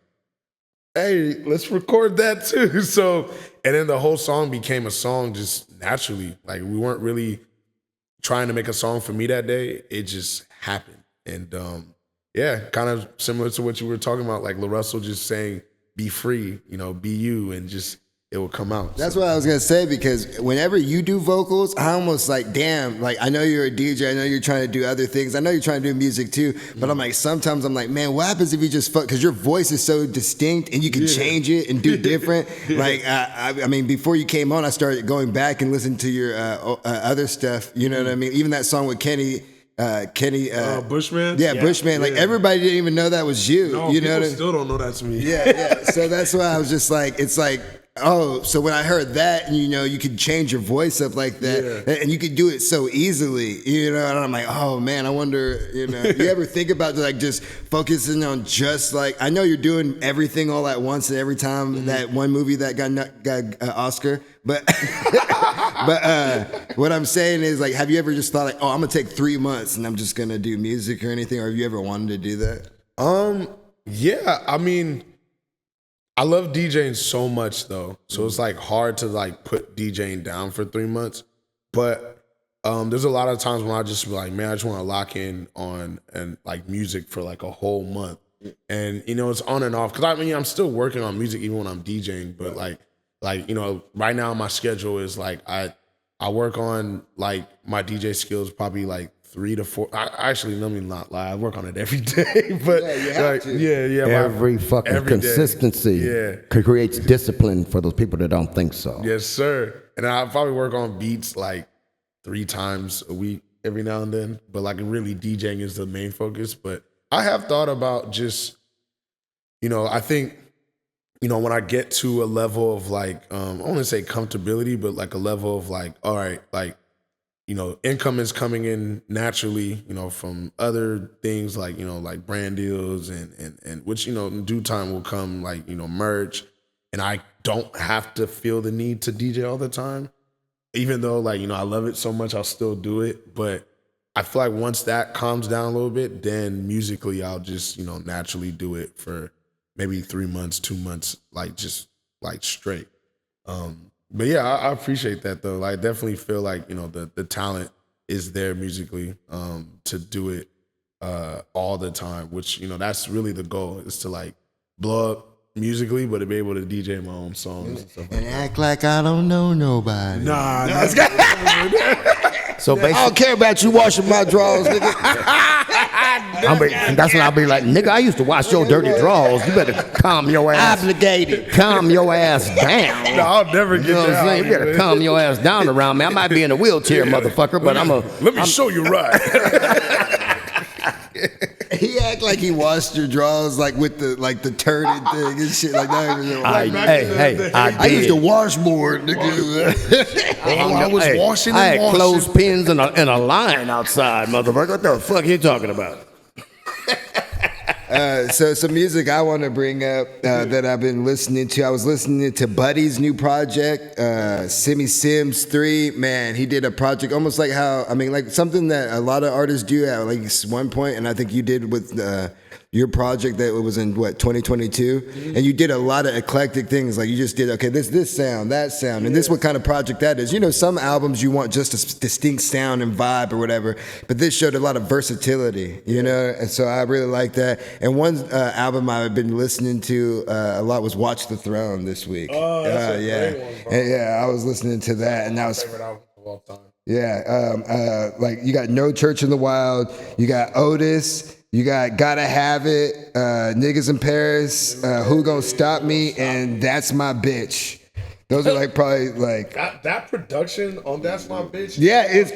hey, let's record that too. So, and then the whole song became a song just naturally. Like we weren't really trying to make a song for me that day. It just happened. And yeah, kind of similar to what you were talking about, like LaRussell just saying, be free, you know, be you, and just it will come out.
That's what I was gonna say, because whenever you do vocals, I almost like, damn, like I know you're a DJ, I know you're trying to do other things, I know you're trying to do music too, but I'm like, sometimes I'm like, man, what happens if you just fuck? Because your voice is so distinct and you can change it and do different. Like, I mean, before you came on, I started going back and listening to your other stuff. You know what I mean? Even that song with Kenny.
Bushman?
Yeah, Bushman. Like everybody didn't even know that was you.
No,
you know
people
what I mean?
still don't know that's me.
Yeah. So that's why I was just like, it's like, oh, so when I heard that, and you know, you could change your voice up like that, and you could do it so easily, you know, and I'm like, oh man, I wonder, you know, you ever think about like just focusing on just like, I know you're doing everything all at once and every time, that one movie that got Oscar, but but what I'm saying is like, have you ever just thought like, oh, I'm gonna take 3 months and I'm just gonna do music or anything, or have you ever wanted to do that?
Yeah, I mean, I love DJing so much though, so it's like hard to like put DJing down for 3 months. But there's a lot of times when I just be like, man, I just want to lock in on and like music for like a whole month, and you know, it's on and off. Because I mean, I'm still working on music even when I'm DJing, but like you know, right now my schedule is like I work on like my DJ skills probably like 3 to 4. I actually, let me not lie, I work on it every day. But
you have
like,
to.
yeah,
Every fucking
every day.
consistency creates discipline for those people that don't think so.
Yes, sir. And I probably work on beats like 3 times a week every now and then. But like really DJing is the main focus. But I have thought about just, you know, I think, you know, when I get to a level of like, I don't want to say comfortability, but like a level of like, all right, like, you know, income is coming in naturally, you know, from other things like, you know, like brand deals and which, you know, in due time will come like, you know, merch. And I don't have to feel the need to DJ all the time, even though like, you know, I love it so much, I'll still do it. But I feel like once that calms down a little bit, then musically I'll just, you know, naturally do it for maybe 3 months, 2 months, like just like straight. But yeah, I appreciate that though. I definitely feel like, you know, the talent is there musically to do it all the time, which, you know, that's really the goal, is to like blow up musically, but to be able to DJ my own songs and stuff like that.
Act like I don't know nobody.
Nah.
So
I
basically,
don't care about you washing my drawers, nigga.
that's when I'll be like, nigga, I used to wash your dirty drawers. You better calm your ass.
Obligated.
Calm your ass down.
No, I'll never get
You know what
that
I'm saying? You better calm your ass down around me. I might be in a wheelchair, motherfucker, but
Let me show you right.
He act like he washed your drawers like with the turd thing and shit like that.
I
I used a
did.
washboard, nigga.
I was washing
I
and
had
washing.
clothespins and a line outside, motherfucker. What the fuck you talking about?
So some music I want to bring up that I've been listening to. I was listening to Buddy's new project, Simi Sims 3. Man, he did a project almost like how, I mean, like something that a lot of artists do at like one point, and I think you did with your project that was in, what, 2022? Mm-hmm. And you did a lot of eclectic things. Like you just did, okay, this sound, that sound, and this what kind of project that is. You know, some albums you want just a distinct sound and vibe or whatever, but this showed a lot of versatility, you know? And so I really like that. And one album I've been listening to a lot was Watch the Throne this week.
Oh, that's a great one, bro.
And yeah, I was listening to that, and that was
Favorite album of all time.
yeah. Like you got No Church in the Wild, you got Otis, you got Gotta Have It, Niggas in Paris, Who Gonna Stop Me, and That's My Bitch. Those are like probably like
that production on That's My Bitch.
yeah, it's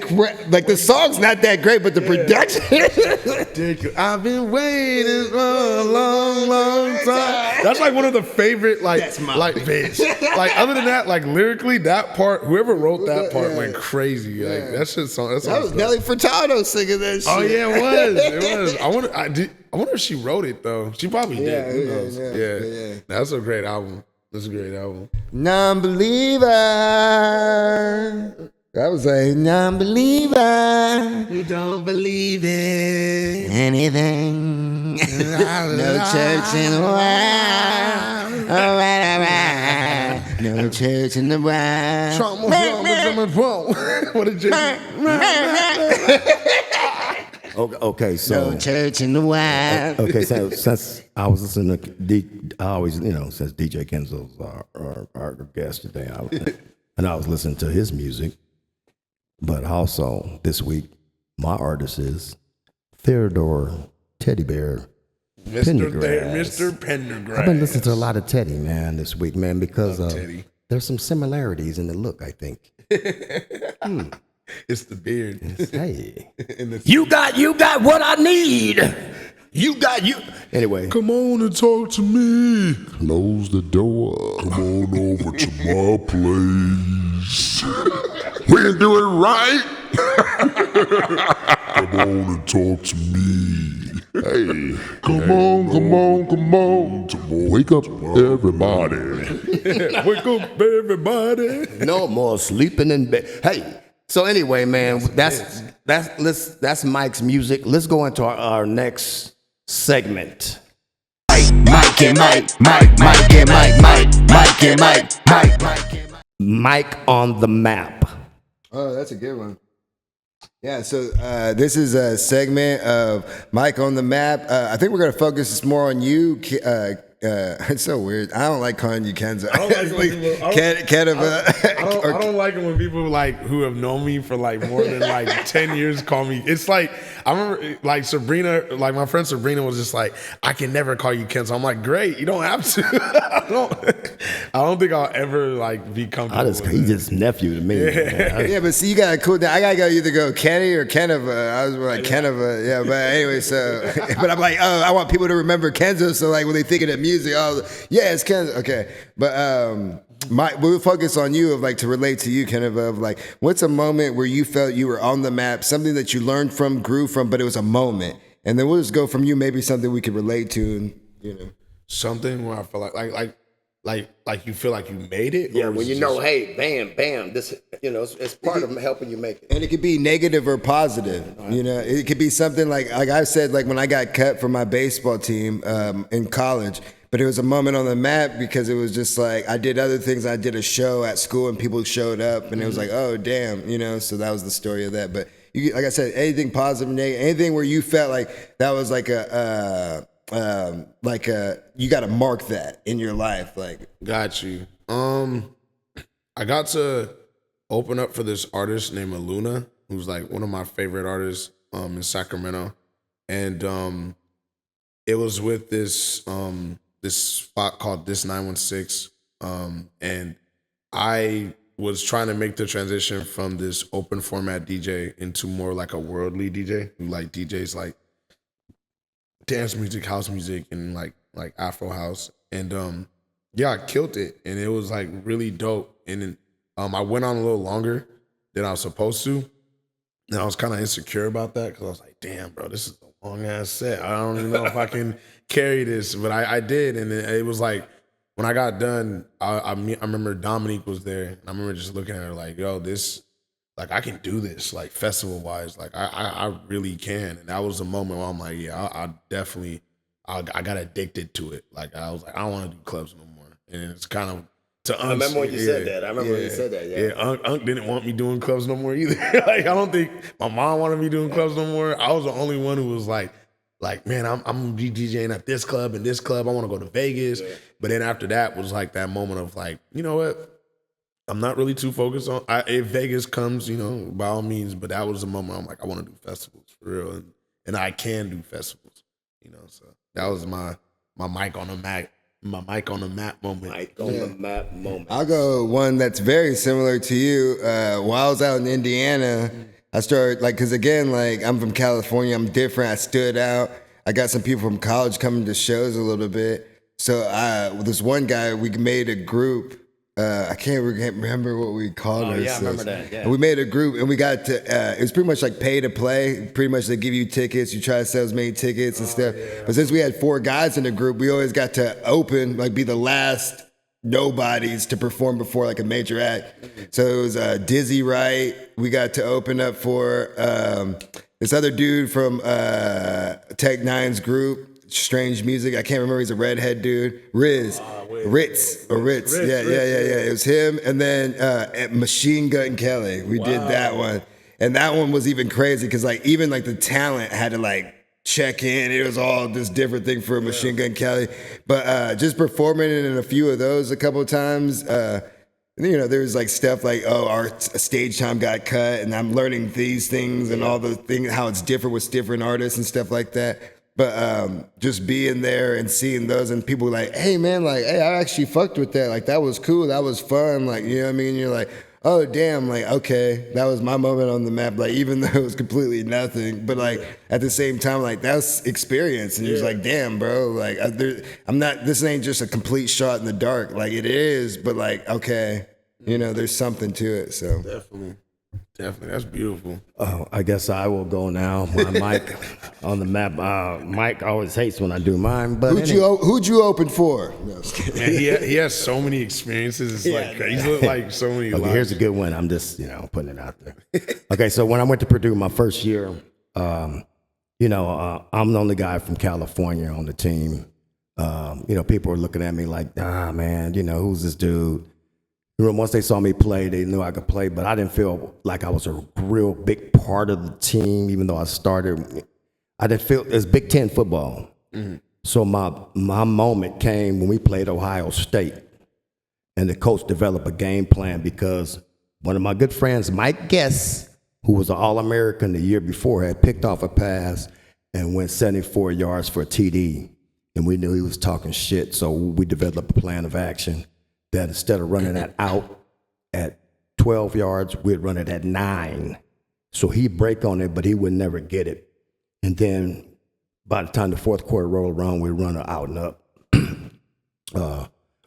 like the song's not that great, but the production.
Ridiculous. I've been waiting for a long time. That's like one of the favorite like bitch. Like other than that, like lyrically, that part, whoever wrote that part went crazy. Like that shit song.
That was Nelly Furtado singing that shit.
Oh yeah, it was. It was. I wonder if she wrote it though. She probably did. Who knows? Yeah. That's a great album. That's a great album.
Non-believer. That was a non-believer.
You don't believe in
anything. No church in a while. All right. No church in a while.
What did you?
Okay, so
No church in a while.
okay, so since I was listening to, I always, since DJ KENZO's our guest today, and I was listening to his music, but also this week, my artist is Theodore Teddy Bear
Mr. Pendergrass.
I've been listening to a lot of Teddy, man, this week, man, because
Teddy.
There's some similarities in the look, I think.
It's the beard.
Hey.
You got what I need.
Anyway.
Come on and talk to me.
Close the door. Come on over to my place. We can do it right. Come on and talk to me. Hey, come on. Wake up, everybody.
Wake up, everybody.
No more sleeping in bed. Hey. So anyway, man, that's Mike's music. Let's go into our next segment.
Myke and
Myke on the map.
Oh, that's a good one. Yeah, so this is a segment of Myke on the map. I think we're going to focus this more on you. It's so weird. I don't like calling you Kenzo.
I don't like when people,
Kenivah.
I don't like it when people like who have known me for like more than like 10 years call me. It's like I remember like Sabrina, like my friend Sabrina was just like, I can never call you Kenzo. I'm like, great, you don't have to. I don't think I'll ever like be comfortable.
He's just nephew to me.
Yeah, but see, you got to cool down. I gotta either go Kenny or Kenivah. I was like Kenivah. Yeah, but anyway, so but I'm like, oh, I want people to remember Kenzo. So like when they think of the music, oh yeah, it's Kenzo. Okay, but we'll focus on you of like to relate to you, Kenivah, of like what's a moment where you felt you were on the map, something that you learned from, grew from, but it was a moment, and then we'll just go from you, maybe something we could relate to, and
something where I feel like you feel like you made it.
Yeah, when you know, hey, bam, this, it's part of helping you make it.
And it could be negative or positive. It could be something like I said, like when I got cut from my baseball team in college, but it was a moment on the map because it was just like I did other things. I did a show at school and people showed up and it was like, oh, damn, so that was the story of that. But like I said, anything positive, negative, anything where you felt like that was like you got to mark that in your life. Like,
got you. I got to open up for this artist named Aluna, who's like one of my favorite artists in Sacramento, and it was with this this spot called This 916, and I was trying to make the transition from this open format DJ into more like a worldly DJ who like DJs like dance music, house music, and like Afro house, and yeah, I killed it, and it was like really dope. And then I went on a little longer than I was supposed to, and I was kind of insecure about that because I was like, damn, bro, this is a long ass set. I don't even know if I can carry this, but I did, and it was like when I got done, I remember Dominique was there, and I remember just looking at her like, yo, this. Like I can do this, like festival wise, like I really can, and that was a moment where I'm like, yeah, I definitely, I got addicted to it. Like I was like, I don't want to do clubs no more, and it's kind of to.
I remember when you said that. I remember when you said that.
Yeah, Unc didn't want me doing clubs no more either. Like I don't think my mom wanted me doing clubs no more. I was the only one who was like, man, I'm gonna be DJing at this club and this club. I want to go to Vegas, but then after that was like that moment of like, you know what? I'm not really too focused on if Vegas comes, by all means. But that was the moment I'm like, I want to do festivals for real, and I can do festivals, So that was my Myke on the My Myke on the map moment.
Myke on the map moment.
I'll go one that's very similar to you. While I was out in Indiana, I started because again, I'm from California. I'm different. I stood out. I got some people from college coming to shows a little bit. So this one guy, we made a group. I can't remember what we called ourselves.
Yeah, I remember that. Yeah.
And we made a group, and we got to. It was pretty much like pay to play. Pretty much they give you tickets. You try to sell as many tickets and stuff. Yeah. But since we had 4 guys in the group, we always got to open, be the last nobodies to perform before a major act. So it was Dizzy Wright. We got to open up for this other dude from Tech Nine's group. Strange Music. I can't remember. He's a redhead dude. Ritz. Yeah. It was him. And then Machine Gun Kelly. We did that one. And that one was even crazy because even the talent had to check in. It was all this different thing for Machine Gun Kelly. But just performing in a few of those a couple of times, there's stuff our stage time got cut and I'm learning these things and all the things, how it's different with different artists and stuff like that. But just being there and seeing those and people hey man, hey, I actually fucked with that. That was cool. That was fun. You know what I mean? You're like, oh damn, okay, that was my moment on the map. Even though it was completely nothing, but at the same time, that's experience. And you're just damn, bro, I'm not. This ain't just a complete shot in the dark. It is, but okay, there's something to it. So
Definitely, that's beautiful.
Oh, I guess I will go now. My Myke on the map. Myke always hates when I do mine. But
who'd you open for? No,
man, he has so many experiences. It's crazy. So many.
Okay, here's a good one. I'm just putting it out there. Okay, so when I went to Purdue my first year, I'm the only guy from California on the team. People were looking at me man, who's this dude? Once they saw me play, they knew I could play, but I didn't feel like I was a real big part of the team, even though I started. I didn't feel it's Big Ten football. Mm-hmm. So my moment came when we played Ohio State, and the coach developed a game plan because one of my good friends, Myke Guess, who was an All-American the year before, had picked off a pass and went 74 yards for a TD, and we knew he was talking shit, so we developed a plan of action. That instead of running that out at 12 yards, we'd run it at 9. So he'd break on it, but he would never get it. And then by the time the fourth quarter rolled around, we'd run it out and up.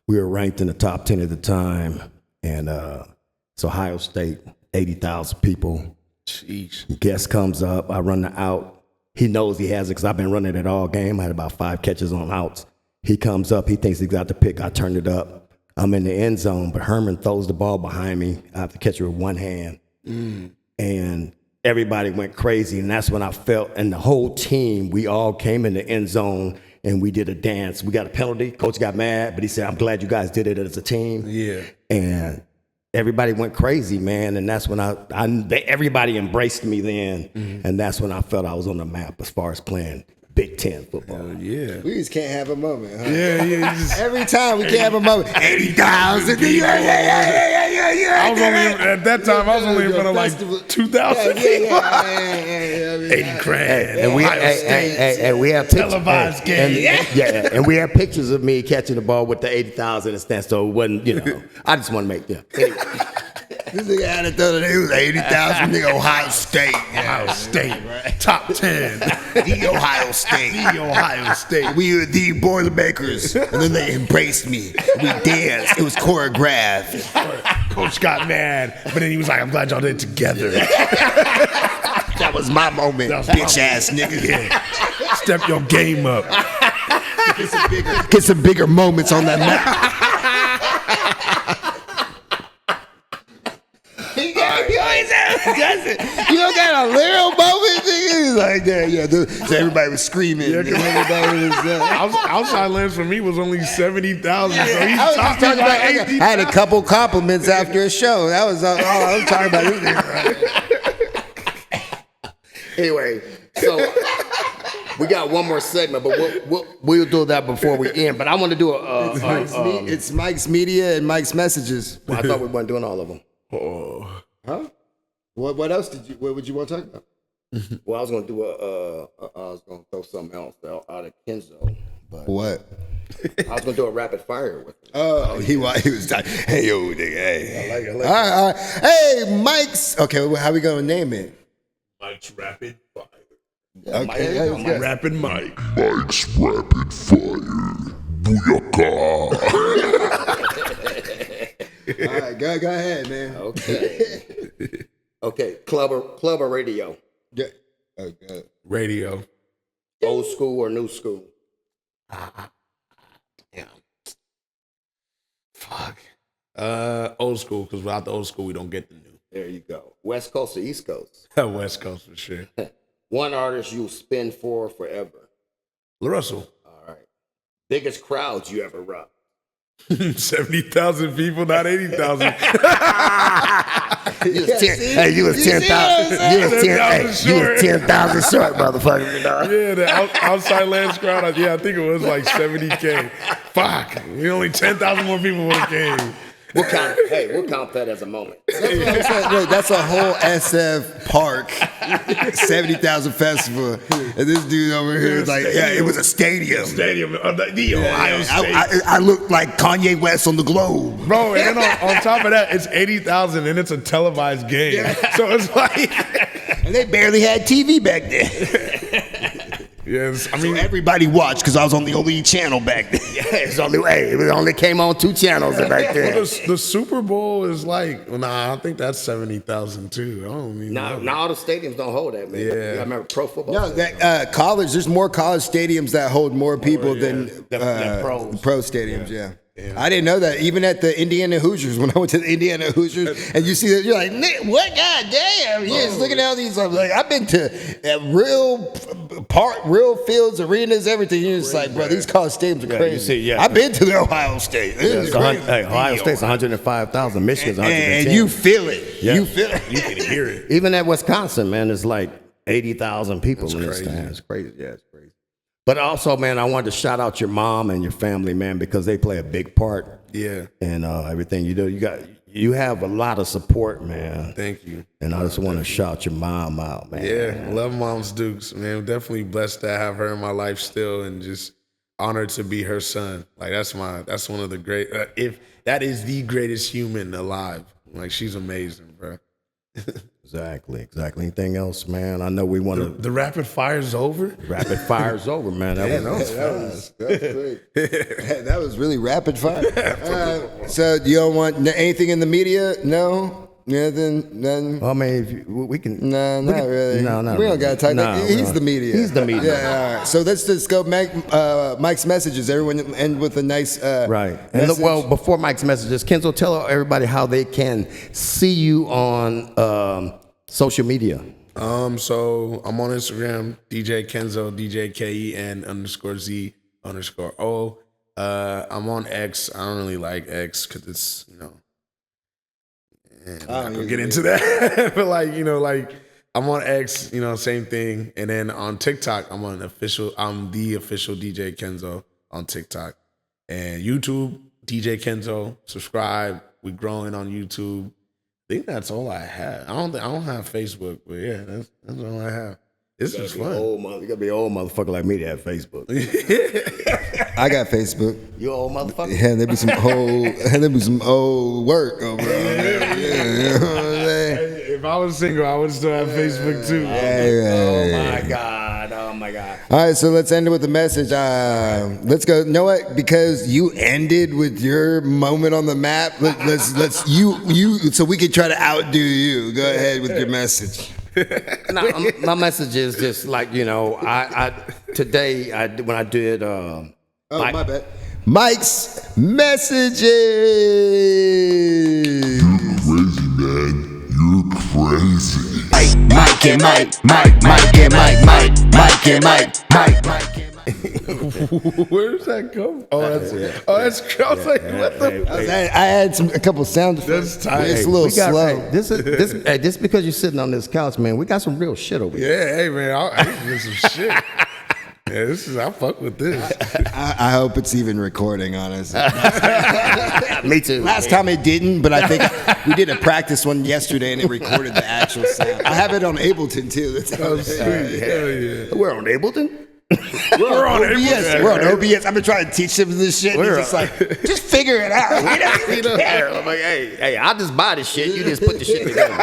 We were ranked in the top 10 at the time. And it's Ohio State, 80,000 people.
Jeez.
Guest comes up, I run the out. He knows he has it because I've been running it all game. I had about 5 catches on outs. He comes up, he thinks he got the pick. I turned it up. I'm in the end zone, but Herman throws the ball behind me. I have to catch it with one hand. And everybody went crazy. And that's when I felt, and the whole team, we all came in the end zone and we did a dance. We got a penalty. Coach got mad, but he said, I'm glad you guys did it as a team.
Yeah.
And everybody went crazy, man. And that's when everybody embraced me then. Mm-hmm. And that's when I felt I was on the map as far as playing Big Ten football.
Yeah.
We just can't have a moment, huh?
Yeah.
Every time we can't have a moment. 80,000. Yeah.
I was only at that time. I was only in front of 2,000 people. 80 grand.
And we have pictures.
Televised game.
And we have pictures of me catching the ball with the 80,000 and stand. So it wasn't, I just want to make
This nigga had it the other day. It was 80,000. Nigga, Ohio State.
Ohio State. Top 10.
The Ohio State.
The Ohio State.
We were the Boilermakers. And then they embraced me. We danced. It was choreographed.
Coach got mad, but then he was like, I'm glad y'all did it together.
That was my moment, bitch ass nigga.
Yeah. Step your game up.
Get some bigger moments on that map. You don't got a little moment, nigga. He's like that, yeah. So everybody was screaming. Yeah, everybody was.
Outside lands for me was only 70,000.
Yeah,
so he's
I was
talking
talking
about
I had a couple compliments after a show. That was all I was talking about.
Anyway, so we got one more segment, but we'll do that before we end. But I want to do
it's Myke's media and Myke's messages.
Well, I thought we weren't doing all of them.
Huh? What else what would you want to talk about?
Well, I was going to do I was going to throw something else out of Kenzo. But
what?
I was gonna do a rapid fire with him.
Oh, he was like, hey, yo, nigga, hey.
I like
All right. Hey, Mike's. Okay, well, how we gonna name it?
Mike's rapid fire.
Okay, yeah, that's good.
Rapid Mike.
Mike's rapid fire. Booyaka.
All right, go ahead, man.
Okay. Okay. Club or radio?
Yeah. Okay.
Radio.
Old school or new school?
Damn. Fuck. Old school, because without the old school, we don't get the new.
There you go. West Coast or East Coast?
West Coast for sure.
One artist you'll spin for forever.
LaRussell.
All right. Biggest crowds you ever rocked?
70,000 people, not 80,000.
You was 10,000. You was 10,000 short, motherfucker.
Yeah, the outside lands crowd. I think it was like 70K. Fuck. Only 10,000 more people would have came.
We'll count that as a moment.
Wait, that's a whole SF park, 70,000 festival, and this dude over here is like, yeah, it was a stadium.
The Ohio State.
I look like Kanye West on the Globe.
Bro, and then on top of that, it's 80,000 and it's a televised game. Yeah. So it's like...
And they barely had TV back then.
Yes, I mean...
So everybody watched because I was on the only channel back then.
It only came on 2 channels back then.
Well, the Super Bowl is like... Well, I think that's 70,000 too. I don't even know.
Now all the stadiums don't hold that, man.
Yeah.
I remember pro football.
No, that college. There's more college stadiums that hold more people than
pros.
pro stadiums. Yeah. I didn't know that. Even at the Indiana Hoosiers, when I went to the Indiana Hoosiers, and you see that, you're like, what? God damn! You're just looking at all these. I'm like, I've been to real fields, arenas, everything. You're just like, bro, these college stadiums are crazy. I've been to the Ohio State.
Ohio State's 105,000. Michigan's 110.
And you feel it.
Yeah.
You feel it.
You can hear it.
Even at Wisconsin, man, it's like 80,000 people in this stand. It's crazy. Yeah, it's crazy. But also, man, I wanted to shout out your mom and your family, man, because they play a big part.
Yeah.
And everything you do. You have a lot of support, man.
Thank you.
And I just want to shout your mom out, man.
Yeah, love Mom's Dukes, man. I'm definitely blessed to have her in my life still, and just honored to be her son. Like that's one of the great. If that is the greatest human alive, like she's amazing, bro.
Exactly. Anything else, man? I know we want to.
The rapid fire's over.
Rapid fire's over, man. That was
great. That was really rapid fire. So you don't want anything in the media? No. Nothing.
Well, I mean, we can.
No, not really.
No, not
we don't
really.
gotta talk.
No,
He's the media.
He's the media.
Yeah. All right. So let's just go. Mike's messages. Everyone end with a nice.
Right. And look, well, before Mike's messages, Kenzo, tell everybody how they can see you on social media.
So I'm on Instagram, DJ KENZO, DJ KEN_Z_O. I'm on X. I don't really like X because it's I'm not gonna get into that. But I'm on X, same thing. And then on TikTok, I'm the official DJ KENZO on TikTok. And YouTube, DJ KENZO. Subscribe. We're growing on YouTube. I think that's all I have. I don't have Facebook, but yeah, that's all I have. This is fun.
You gotta be an old motherfucker like me to have Facebook.
I got Facebook.
You old motherfucker?
Yeah, there be some old work over there. Yeah, you know what I'm saying?
If I was single, I would still have Facebook too.
Oh my God.
All right, so let's end it with a message. Let's go. You know what? Because you ended with your moment on the map. Let's you so we can try to outdo you. Go ahead with your message.
My message is just like, I today when I did
my bad. Mike's messages.
You're crazy, man. You're crazy.
Myke and Myke, Myke and Myke.
Where does that come from? That's I was like, what the?
I had a couple sound effects.
That's tight.
It's a little slow.
This because you're sitting on this couch, man. We got some real shit over here.
Yeah, hey man, I get some shit. Yeah, I fuck with this.
I hope it's even recording, honestly.
Me too.
Last time it didn't, but I think we did a practice one yesterday and it recorded the actual sound. I have it on Ableton too. That's
Oh, sweet. Hell yeah.
We're on Ableton.
We're on OBS. We're on OBS. I've been trying to teach him this shit. He's just like, just figure it out. We don't care. I'm like, hey, I'll just buy this shit. You just put the shit together.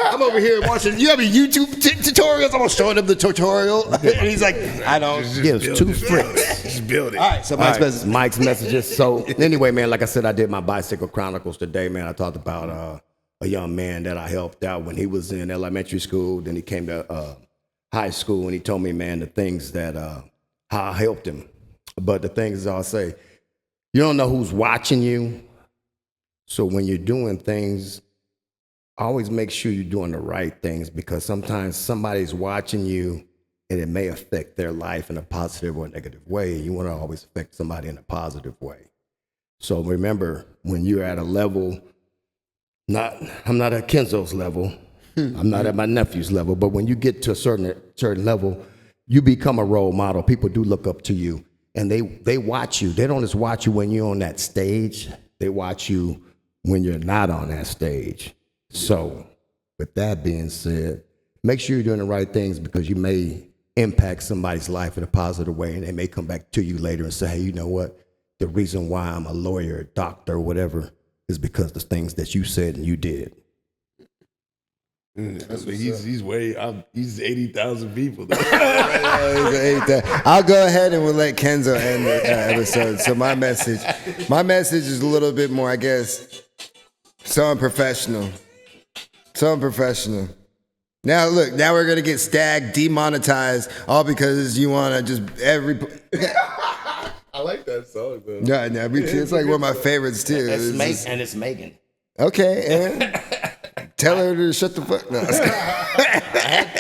I'm over here watching. You have a YouTube tutorials. I'm showing him the tutorial, and he's like, I don't.
Gives two fricks.
Just build it.
All right, so
Mike's messages. So anyway, man, like I said, I did my Bicycle Chronicles today, man. I talked about a young man that I helped out when he was in elementary school. Then he came to high school, and he told me, man, the things that how I helped him. But the things I'll say, you don't know who's watching you. So when you're doing things, always make sure you're doing the right things, because sometimes somebody's watching you and it may affect their life in a positive or negative way. You want to always affect somebody in a positive way. So remember, when you're at a level, I'm not at Kenzo's level, I'm not at my nephew's level, but when you get to a certain level, you become a role model. People do look up to you, and they watch you. They don't just watch you when you're on that stage. They watch you when you're not on that stage. So with that being said, make sure you're doing the right things, because you may impact somebody's life in a positive way, and they may come back to you later and say, hey, you know what? The reason why I'm a lawyer, doctor, whatever, is because of the things that you said and you did.
He's 80,000 people.
I'll go ahead and we'll let Kenzo end the episode. So my message is a little bit more, I guess, so unprofessional. Now look, now we're gonna get demonetized, all because you wanna just
I like that song though.
No, me too. It's like one of my favorites too.
It's Megan.
Okay, and tell her to shut the fuck. No.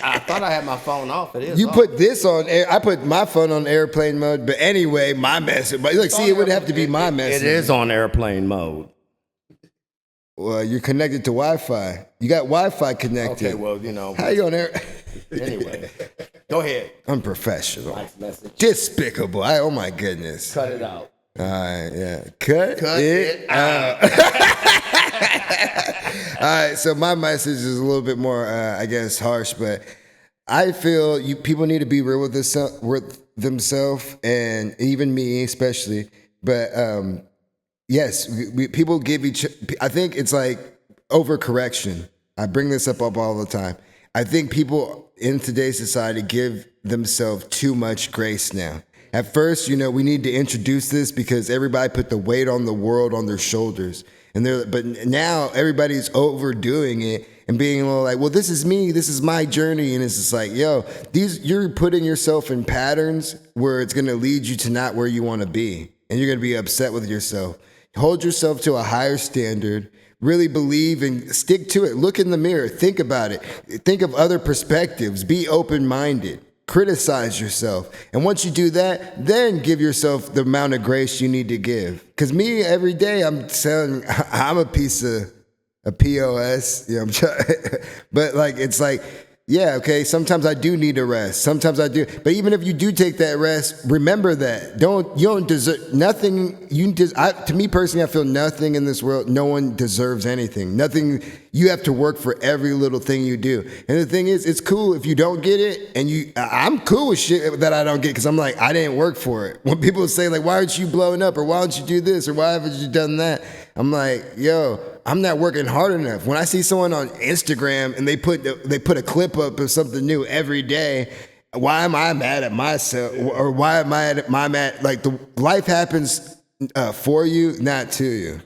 I thought I had my phone off. It is.
You
off.
put this on air. I put my phone on airplane mode. But anyway, my message. But look, see, it would have to be my message.
It is on airplane mode.
Well, you're connected to Wi-Fi. You got Wi-Fi connected.
Okay, well, you know.
How you on air?
Anyway, go ahead.
Unprofessional.
Nice message.
Despicable. Oh my goodness.
Cut it out.
All right, yeah. Cut it out. All right, so my message is a little bit more, I guess, harsh, but I feel people need to be real with themselves, and even me especially. But yes, people give I think it's like overcorrection. I bring this up all the time. I think people in today's society give themselves too much grace now. At first, we need to introduce this because everybody put the weight on the world on their shoulders. But now everybody's overdoing it and being a little like, well, this is me, this is my journey. And it's just like, yo, you're putting yourself in patterns where it's going to lead you to not where you want to be. And you're going to be upset with yourself. Hold yourself to a higher standard. Really believe and stick to it. Look in the mirror. Think about it. Think of other perspectives. Be open-minded. Criticize yourself. And once you do that, then give yourself the amount of grace you need to give. Because me, every day, I'm saying I'm a piece of a POS. But like, it's like, yeah, okay, sometimes I do need a rest. Sometimes I do. But even if you do take that rest, remember that. You don't deserve nothing. To me personally, I feel nothing in this world. No one deserves anything. Nothing. You have to work for every little thing you do. And the thing is, it's cool if you don't get it. And I'm cool with shit that I don't get, because I'm like, I didn't work for it. When people say like, why aren't you blowing up? Or why don't you do this? Or why haven't you done that? I'm like, yo, I'm not working hard enough. When I see someone on Instagram and they put a clip up of something new every day, why am I mad at myself? Or why am I mad? Like, the life happens for you, not to you.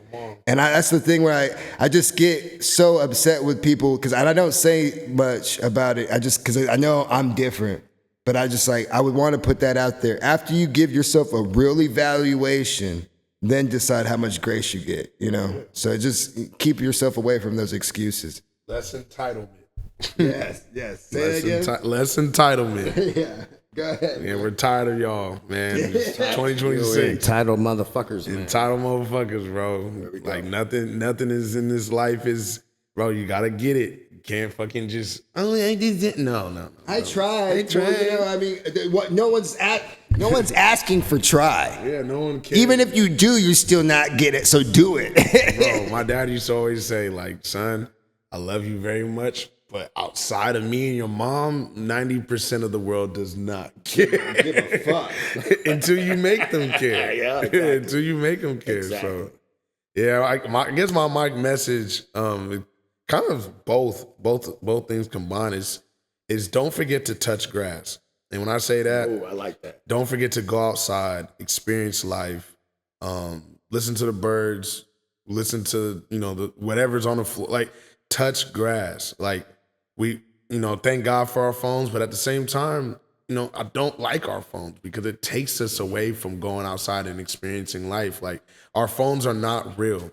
And that's the thing where I just get so upset with people, because I don't say much about it. Because I know I'm different. But I would want to put that out there. After you give yourself a real evaluation, then decide how much grace you get, So just keep yourself away from those excuses.
Less entitlement.
Yes. Say that again.
Less entitlement.
Yeah. Go ahead.
Yeah, we're tired of y'all, man. It's 2026.
Entitled motherfuckers, man.
Entitled motherfuckers, bro. Like nothing is in this life is, bro. You gotta get it. You can't fucking just. Oh, I did it. No.
I tried. No one's asking for try.
Yeah, no one cares.
Even if you do, you still not get it. So do it.
Bro, my dad used to always say, like, son, I love you very much, But outside of me and your mom, 90% of the world does not care.
Give a fuck.
Until you make them care.
Yeah, exactly.
Until you make them care.
Exactly.
So, yeah, I guess my Myke message, kind of both things combined is don't forget to touch grass. And when I say that,
Oh, I like that.
don't forget to go outside, experience life, listen to the birds, listen to, whatever's on the floor, like touch grass. Like we, thank God for our phones, but at the same time, I don't like our phones because it takes us away from going outside and experiencing life. Like our phones are not real.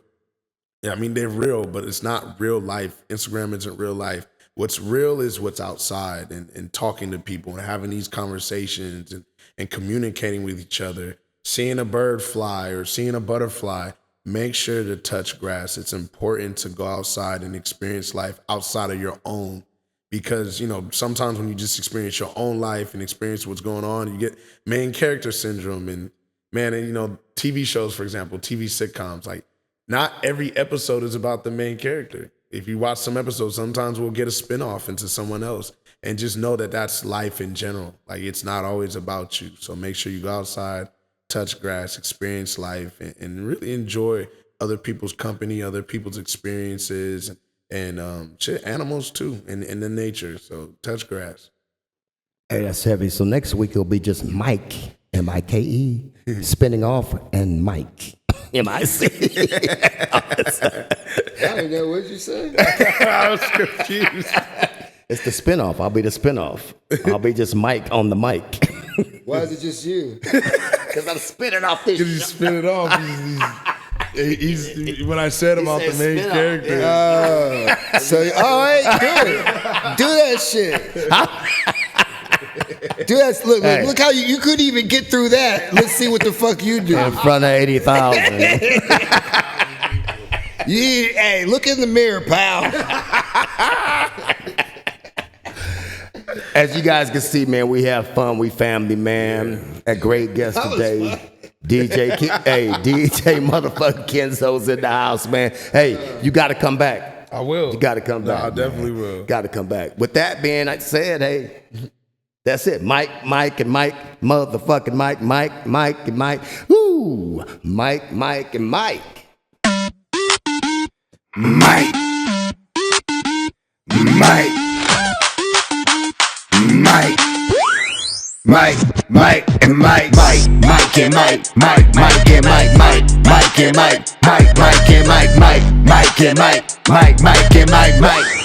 Yeah, I mean, they're real, but it's not real life. Instagram isn't real life. What's real is what's outside and talking to people and having these conversations and communicating with each other. Seeing a bird fly or seeing a butterfly, make sure to touch grass. It's important to go outside and experience life outside of your own. Because, sometimes when you just experience your own life and experience what's going on, you get main character syndrome. And TV shows, for example, TV sitcoms, like not every episode is about the main character. If you watch some episodes, sometimes we'll get a spinoff into someone else. And just know that that's life in general. Like it's not always about you. So make sure you go outside, touch grass, experience life, and really enjoy other people's company, other people's experiences, and animals too, and the nature. So touch grass.
Hey, that's heavy. So next week it'll be just Myke, M-I-K-E, spinning off, and Myke, M-I-C.
I don't know. What'd you say?
I was confused.
It's the spinoff. I'll be the spinoff. I'll be just Myke on the mic.
Why is it just you?
Because I'm spinning off this
Because you spin it off. He's what I said about the
said
main
spin off,
character.
All right, good. Do that shit. Do that. Look how you couldn't even get through that. Let's see what the fuck you do.
in front of 80,000.
Hey, look in the mirror, pal.
As you guys can see, man, we have fun. We family, man. A great guest today. DJ motherfucking Kenzo's in the house, man. Hey, you got to come back.
I will.
You got to come back.
I definitely will.
Got to come back. With that being said, hey, that's it. Myke, and Myke, motherfucking Myke, and Myke. Woo! Myke, and Myke.
Myke, and Myke, Myke and Myke, Myke and Myke, Myke and Myke, Myke and Myke, Myke and Myke, Myke and Myke,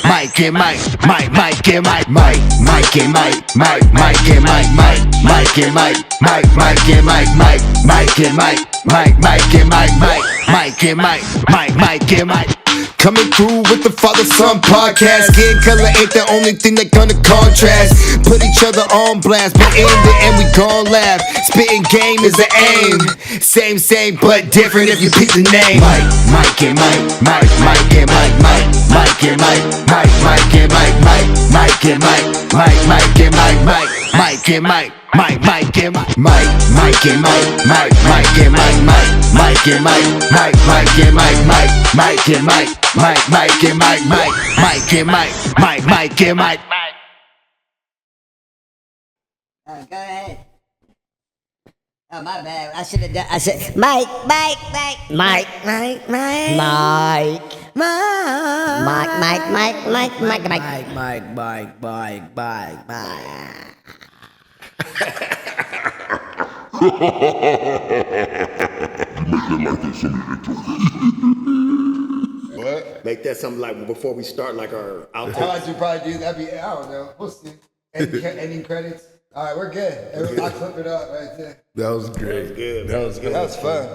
Myke and Myke, Myke and Myke, Myke and Myke, Myke and Myke, Myke and Myke, Myke and Myke, Myke and Myke, Myke and Myke, Myke and Myke, Myke and Myke. Coming through with the father-son podcast. Skin color ain't the only thing that gonna contrast. Put each other on blast, but in the end we gon' laugh. Spitting game is the aim. Same, but different if you pick the name. Myke and Myke, Myke and Myke, Myke and Myke, Myke and Myke, Myke and Myke, Myke and Myke, Myke and Myke. Myke and Myke, Myke and Myke, Myke and Myke, Myke and Myke, Myke and Myke, Myke and Myke, Myke and Myke, Myke and Myke, Myke and Myke.
Go ahead. Oh, my bad. I should have done. I said, Myke. Myke.
What?
Make that something like before we start, like our outtakes.
How about you probably do that? I don't know. We'll see. Ending credits. All right, we're good. I'll clip it up right there.
That was great.
That was fun.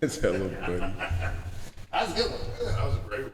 It's hella funny.
That was a good one.
That was a great one.